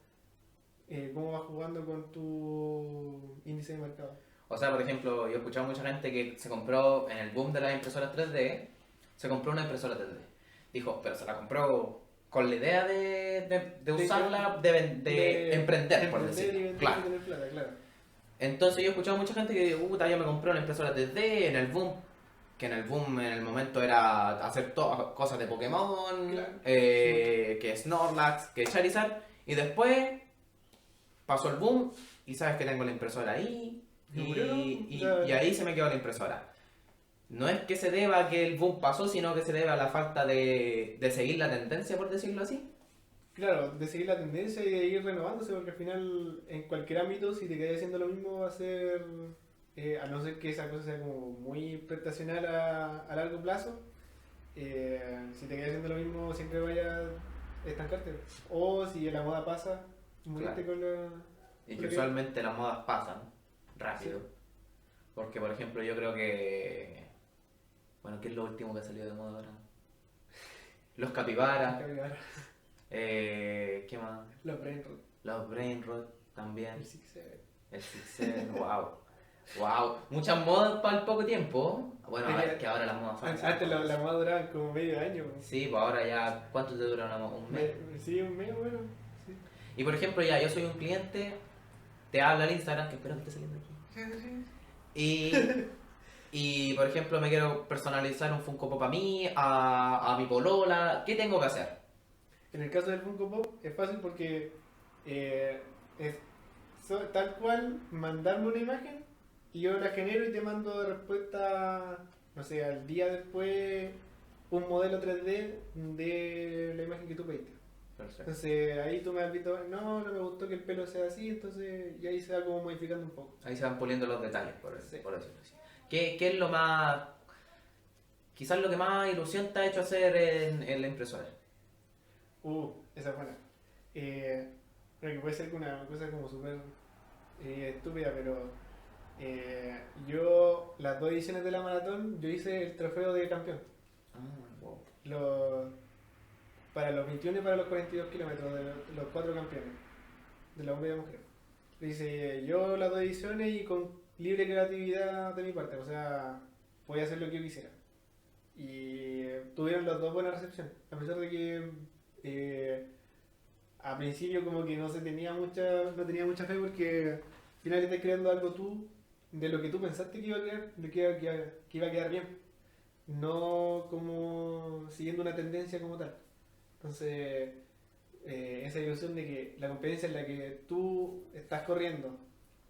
cómo vas jugando con tu índice de mercado. O sea, por ejemplo, yo he escuchado a mucha gente que se compró en el boom de las impresoras 3D, se compró una impresora 3D. Dijo, pero se la compró con la idea de usarla, de emprender, por decirlo. Claro. Tener plata, claro. Entonces yo he escuchado a mucha gente que dice, puta, yo me compré una impresora 3D en el boom, que en el boom en el momento era hacer cosas de Pokémon, Claro. que Snorlax, que Charizard, y después pasó el boom y sabes que tengo la impresora ahí, y ahí se me quedó la impresora. No es que se deba a que el boom pasó, sino que se debe a la falta de seguir la tendencia, por decirlo así. Claro, de seguir la tendencia y de ir renovándose, porque al final, en cualquier ámbito, si te quedas haciendo lo mismo, va a ser, a no ser que esa cosa sea como muy prestacional a largo plazo, si te quedas haciendo lo mismo, siempre vaya a estancarte. O si la moda pasa, moriste Claro. con la... Y que usualmente las modas pasan rápido. Sí. Porque, por ejemplo, yo creo que... Bueno, ¿qué es lo último que ha salido de moda ahora? Los capibaras. ¿Qué más? Los brainrot, Los brainrot también. el Six Seven. El Sixer, wow. Wow. Muchas modas para el poco tiempo. Bueno, a ver, que ahora las modas son... Antes la moda duraba como medio año. Sí, pues ahora ya... ¿Cuánto te dura una moda? ¿Un mes? Sí, un mes, bueno. Sí. Y por ejemplo, ya, yo soy un cliente, te habla el Instagram, que espero que esté saliendo aquí. Y por ejemplo, me quiero personalizar un Funko Pop a mí, a mi polola. ¿Qué tengo que hacer? En el caso del Funko Pop es fácil porque es tal cual mandarme una imagen y yo la genero y te mando de respuesta, no sé, al día después un modelo 3D de la imagen que tú pediste. Perfecto. Entonces ahí tú me has visto, no me gustó que el pelo sea así, entonces y ahí se va como modificando un poco. Ahí se van puliendo los detalles, por Sí. decirlo así. ¿Qué es lo más... quizás lo que más ilusión te ha hecho hacer en la impresora? Esa es buena. Creo que puede ser una cosa como súper estúpida, pero yo, las 2 ediciones de la maratón, yo hice el trofeo de campeón. Wow. Para los 21 y para los 42 kilómetros de los 4 campeones, de la hombre y la mujer. Lo hice yo las 2 ediciones y con libre creatividad de mi parte, o sea, podía hacer lo que yo quisiera. Y tuvieron las 2 buena recepción, a pesar de que a principio como que no tenía mucha fe porque al final estás creando algo tú de lo que tú pensaste que iba a quedar, de que iba a quedar bien, no como siguiendo una tendencia como tal. Entonces esa ilusión de que la competencia en la que tú estás corriendo,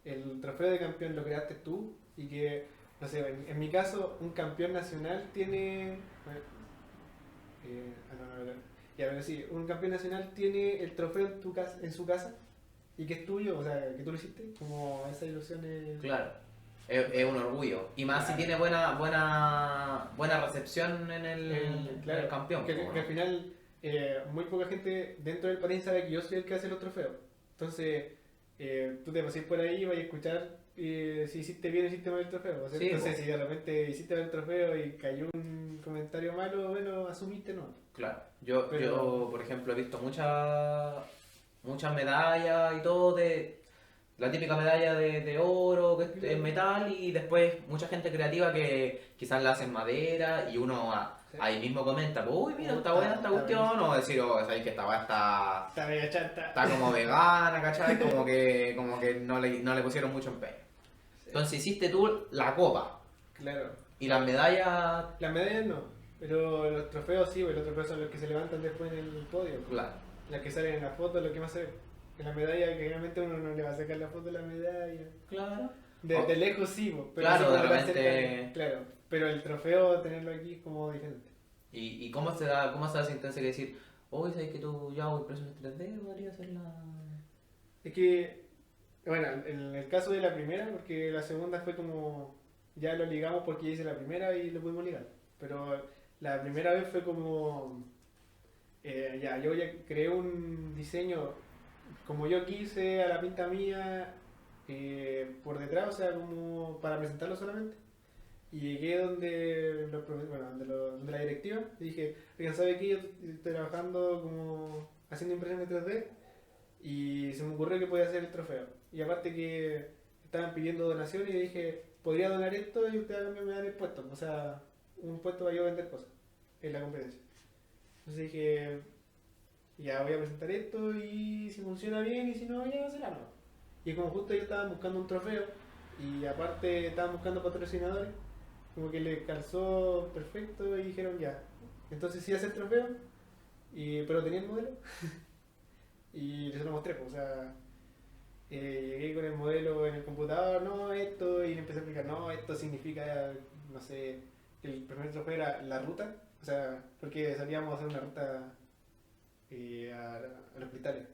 el trofeo de campeón lo creaste tú y que, no sé, en mi caso un campeón nacional tiene... Ya, pero sí, un campeón nacional tiene el trofeo en su casa y que es tuyo, o sea, que tú lo hiciste, como esa ilusión es... Claro, es un orgullo. Y más si tiene buena recepción en el campeón. Que al final muy poca gente dentro del país sabe que yo soy el que hace los trofeos. Entonces, tú te pasás por ahí y vas a escuchar si hiciste bien o hiciste mal el trofeo. O sea, Sí, entonces, si de repente hiciste mal el trofeo y cayó un comentario malo, bueno, asumiste no. Claro, yo por ejemplo he visto muchas medallas y todo de la típica medalla de oro que es en metal y después mucha gente creativa que quizás la hace en madera y uno ahí mismo comenta, pues, uy mira está buena esta cuestión o decir, sabéis que esta weá Está media chanta. está como vegana, ¿cachai? Como que no le pusieron mucho empeño. Sí. Entonces hiciste tú la copa Claro. y las medallas... Las medallas no. Pero los trofeos sí, pues los trofeos son los que se levantan después en el podio. Claro. Las que salen en la foto, lo que más se ve. En la medalla, que generalmente uno no le va a sacar la foto de la medalla. Claro. De lejos sí, pues, pero Claro, así como de tan repente- cerca, claro. Pero el trofeo, tenerlo aquí es como diferente. ¿Y cómo se da esa instancia que decir, oye, ¿sabes que tú ya hago impresiones 3D? Podría ser la... Es que, bueno, en el caso de la primera, porque la segunda fue como, ya lo ligamos porque ya hice la primera y lo pudimos ligar. Pero la primera vez fue como, ya, yo ya creé un diseño como yo quise, a la pinta mía, por detrás, o sea, como para presentarlo solamente. Y llegué donde, bueno, donde la directiva y dije, oigan, ¿sabe qué? Yo estoy trabajando como haciendo impresiones 3D y se me ocurrió que podía hacer el trofeo. Y aparte que estaban pidiendo donaciones y dije, podría donar esto y ustedes a cambio me dan el puesto. O sea, un puesto para yo vender cosas en la competencia. Entonces dije, ya voy a presentar esto y si funciona bien y si no, ya será no. Y como justo ellos estaban buscando un trofeo y aparte estaban buscando patrocinadores, como que le calzó perfecto y dijeron ya. Entonces sí hace el trofeo, pero tenía el modelo y les lo mostré, pues, o sea, llegué con el modelo en el computador, no, esto, y le empecé a explicar, no, esto significa, no sé, que el primer trofeo era la ruta, o sea, porque salíamos a hacer una ruta al hospital,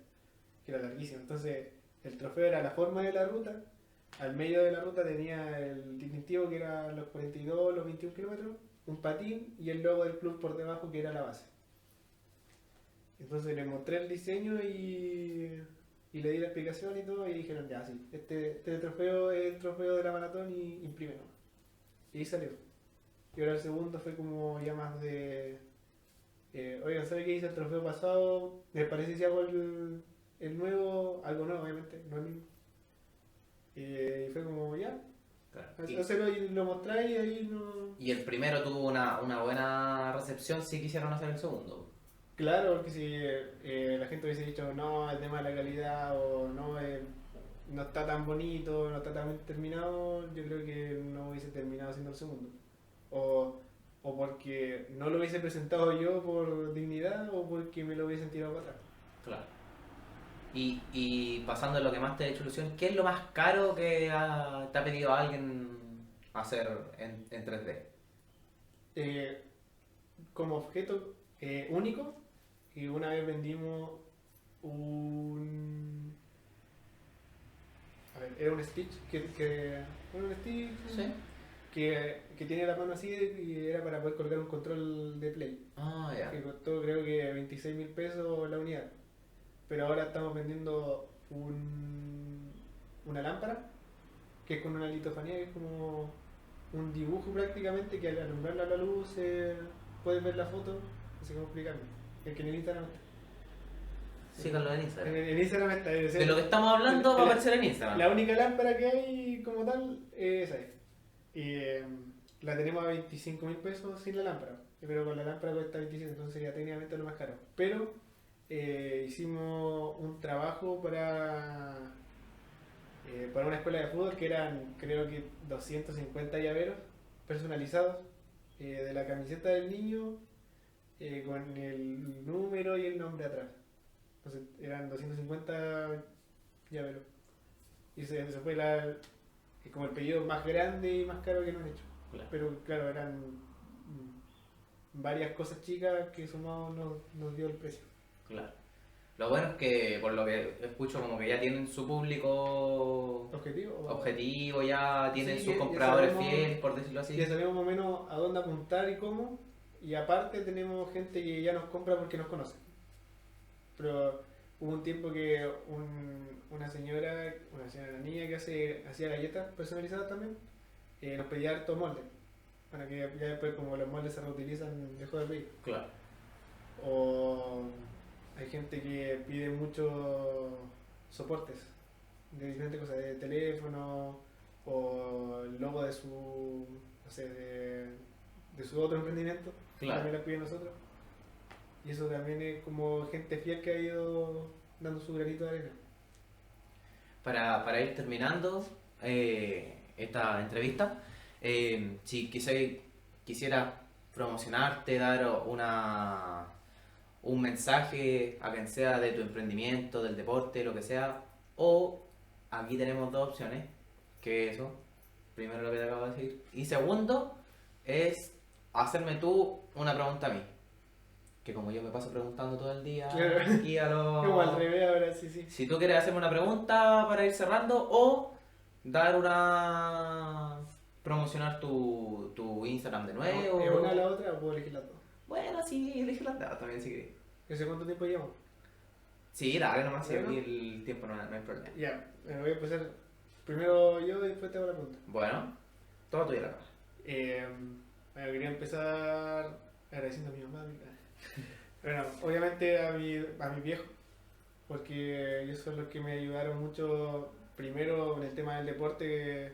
que era larguísimo. Entonces, el trofeo era la forma de la ruta, al medio de la ruta tenía el distintivo que era los 42, los 21 kilómetros, un patín y el logo del club por debajo que era la base. Entonces les mostré el diseño y le di la explicación y todo y dijeron, ya, sí, este trofeo es el trofeo de la maratón y imprime nomás. Y ahí salió. Y ahora el segundo fue como ya más de... oigan, ¿sabe qué hice el trofeo pasado? ¿Les parece si hago el nuevo? Algo nuevo, obviamente, no el mismo. Y fue como, ya, Claro. hacerlo y lo mostráis y ahí no... Y el primero tuvo una buena recepción si quisieron hacer el segundo. Claro, porque si la gente hubiese dicho, no, es de mala calidad o no, no está tan bonito, no está tan bien terminado, yo creo que no hubiese terminado haciendo el segundo. O, o porque no lo hubiese presentado yo por dignidad o porque me lo hubiesen tirado para atrás. Claro. Y pasando a lo que más te ha hecho ilusión, ¿qué es lo más caro que te ha pedido alguien hacer en 3D? Eh, como objeto único, y una vez vendimos un... A ver, era un Stitch era un Stitch ¿Sí? que tiene la mano así y era para poder colgar un control de Play. Ah, ya. Que costó creo que 26.000 pesos la unidad. Pero ahora estamos vendiendo una lámpara que es con una litofanía, que es como un dibujo prácticamente que al alumbrarla a la luz puedes ver la foto. No sé cómo explicarlo. El que en el Instagram está. Síganlo en Instagram. En Instagram está. De lo que estamos hablando va a aparecer en Instagram. La única lámpara que hay como tal es esa. Y la tenemos a 25.000 pesos sin la lámpara. Pero con la lámpara cuesta 27, entonces sería técnicamente lo más caro. Pero hicimos un trabajo para una escuela de fútbol que eran creo que 250 llaveros personalizados de la camiseta del niño con el número y el nombre atrás. Entonces eran 250 llaveros. Y se fue como el pedido más grande y más caro que nos han hecho. Claro. Pero claro, eran varias cosas chicas que sumados nos dio el precio. Claro. Lo bueno es que, por lo que escucho, como que ya tienen su público objetivo, ya tienen Sí, sus ya compradores sabemos- fieles, por decirlo así. Ya sabemos más o menos a dónde apuntar y cómo. Y aparte tenemos gente que ya nos compra porque nos conoce. Pero hubo un tiempo que una señora, una niña que hacía galletas personalizadas también, nos pedía harto molde. Para que ya después como los moldes se reutilizan, dejó de pedir. Claro. O hay gente que pide muchos soportes de diferentes cosas, de teléfono o el logo de su, no sé, de su otro emprendimiento, Claro. también la piden nosotros. Y eso también es como gente fiel que ha ido dando su granito de arena. Para ir terminando esta entrevista, si quisiera promocionarte, dar un mensaje a quien sea de tu emprendimiento, del deporte, lo que sea. O aquí tenemos dos opciones, que eso, primero lo que te acabo de decir. Y segundo, es hacerme tú una pregunta a mí. Que como yo me paso preguntando todo el día Claro. aquí a los... Como al revés ahora, sí, sí. Si tú quieres hacerme una pregunta para ir cerrando o dar promocionar tu Instagram de nuevo. ¿Es una a la otra o puedo elegir las dos? Bueno, sí, elige las datas también si querés. ¿Ese cuánto tiempo llevamos? Sí, dale nomás, si Bueno. aquí el tiempo no hay problema. Ya, voy a empezar primero yo y después te hago la pregunta. Bueno, todo tuyo la cara. Bueno, quería empezar agradeciendo a mi mamá. Bueno, obviamente a mi viejo, porque ellos son los que me ayudaron mucho, primero en el tema del deporte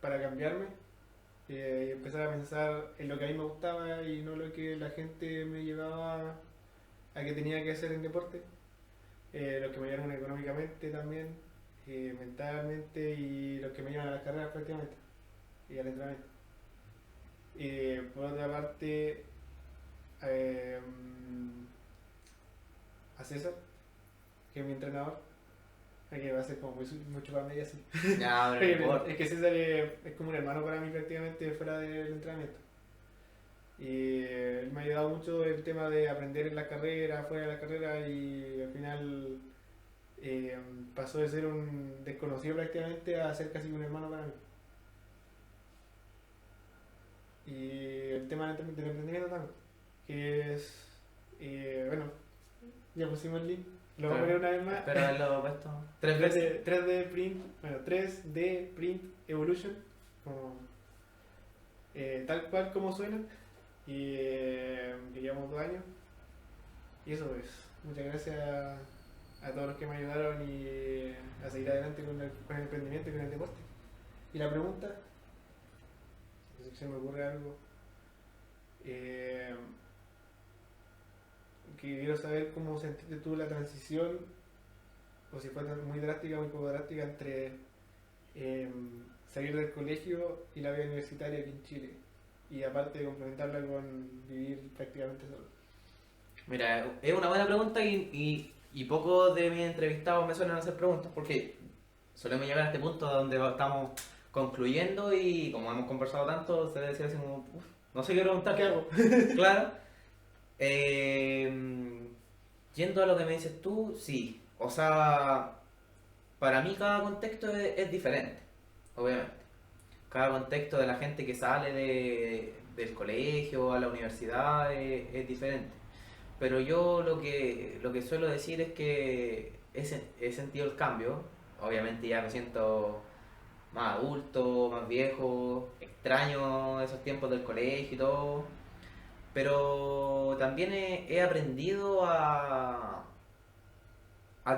para cambiarme y empezar a pensar en lo que a mí me gustaba y no lo que la gente me llevaba a que tenía que hacer en deporte. Los que me ayudaron económicamente también, mentalmente y los que me llevan a las carreras prácticamente y al entrenamiento. Por otra parte, eh, a César, que es mi entrenador, que va a ser como mucho para media así. Ya, pero no importa. Es que César es como un hermano para mí prácticamente fuera del entrenamiento. Y él me ha ayudado mucho el tema de aprender en la carrera, fuera de la carrera y al final pasó de ser un desconocido prácticamente a ser casi un hermano para mí. Y el tema del emprendimiento también, que es, bueno, ya pusimos el link, lo voy a poner una vez más. Espero haberlo puesto 3 veces. 3D Print, bueno, 3D Print Evolution, como, tal cual como suena, y que llevamos 2 años. Y eso es, muchas gracias a todos los que me ayudaron y a seguir adelante con el emprendimiento y con el deporte. Y la pregunta, no sé si se me ocurre algo, que quiero saber cómo sentiste tú la transición, o si fue muy drástica o muy poco drástica, entre salir del colegio y la vida universitaria aquí en Chile, y aparte de complementarla con vivir prácticamente solo. Mira, es una buena pregunta y pocos de mis entrevistados me suelen hacer preguntas porque solemos llegar a este punto donde estamos concluyendo y como hemos conversado tanto, se decía así como, "Uf, no sé qué preguntar". ¿Qué hago? Claro. Yendo a lo que me dices tú, sí. O sea, para mí cada contexto es diferente, obviamente. Cada contexto de la gente que sale del colegio a la universidad es diferente. Pero yo lo que suelo decir es que he sentido el cambio. Obviamente ya me siento más adulto, más viejo, extraño esos tiempos del colegio y todo. Pero también he aprendido a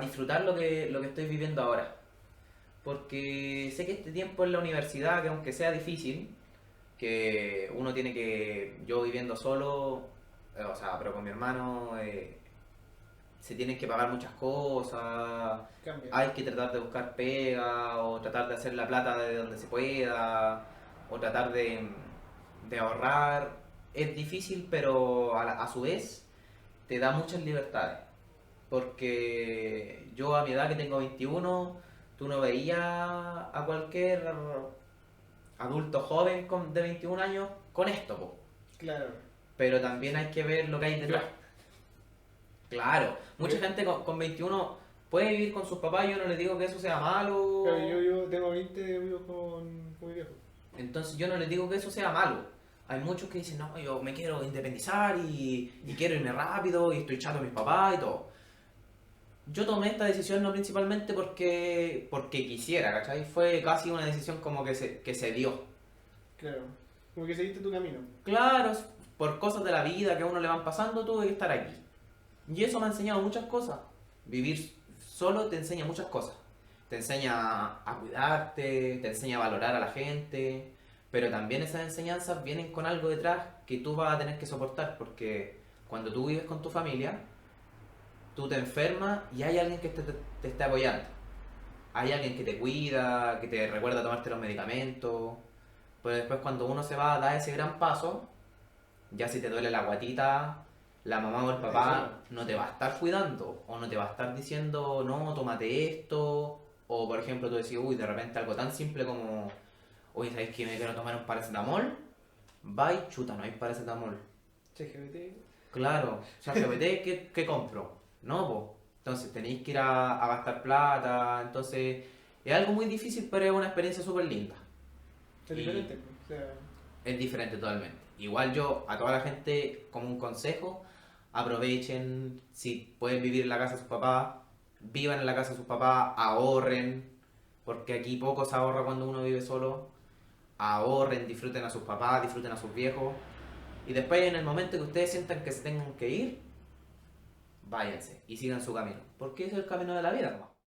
disfrutar lo que estoy viviendo ahora. Porque sé que este tiempo en la universidad, que aunque sea difícil, que uno tiene que, yo viviendo solo, o sea, pero con mi hermano, se tienen que pagar muchas cosas, Cambia. hay que tratar de buscar pega, o tratar de hacer la plata de donde se pueda, o tratar de ahorrar. Es difícil, pero a su vez te da muchas libertades. Porque yo a mi edad que tengo 21, tú no veías a cualquier adulto joven de 21 años con esto, po. Claro. Pero también hay que ver lo que hay detrás. Claro, mucha gente con 21 puede vivir con sus papás, yo no les digo que eso sea malo. Claro, yo tengo 20, vivo con mi viejo. Entonces yo no les digo que eso sea malo. Hay muchos que dicen, no, yo me quiero independizar y quiero irme rápido y estoy chato a mis papás y todo. Yo tomé esta decisión no principalmente porque quisiera, ¿cachai? Fue casi una decisión como que se dio. Claro. Como que seguiste tu camino. Claro, por cosas de la vida que a uno le van pasando, tuve que estar aquí. Y eso me ha enseñado muchas cosas. Vivir solo te enseña muchas cosas. Te enseña a cuidarte, te enseña a valorar a la gente, pero también esas enseñanzas vienen con algo detrás que tú vas a tener que soportar, porque cuando tú vives con tu familia, tú te enfermas y hay alguien que te está apoyando. Hay alguien que te cuida, que te recuerda tomarte los medicamentos, pero después cuando uno se va a dar ese gran paso, Ya si te duele la guatita, la mamá o el papá no te va a estar cuidando o no te va a estar diciendo, no, tómate esto. O por ejemplo tú decís, uy, de repente algo tan simple como, uy, ¿sabes que me quiero tomar un paracetamol? Va y chuta, no hay paracetamol. ChatGPT. Claro, ChatGPT, ¿qué compro? No, po. Entonces tenéis que ir a gastar plata, entonces es algo muy difícil, pero es una experiencia súper linda. Es Y diferente, pues, o sea, es diferente totalmente. Igual yo, a toda la gente, como un consejo, aprovechen, si pueden vivir en la casa de sus papás, vivan en la casa de sus papás, ahorren, porque aquí poco se ahorra cuando uno vive solo. Ahorren, disfruten a sus papás, disfruten a sus viejos. Y después en el momento que ustedes sientan que se tengan que ir, váyanse y sigan su camino. Porque ese es el camino de la vida, ¿no?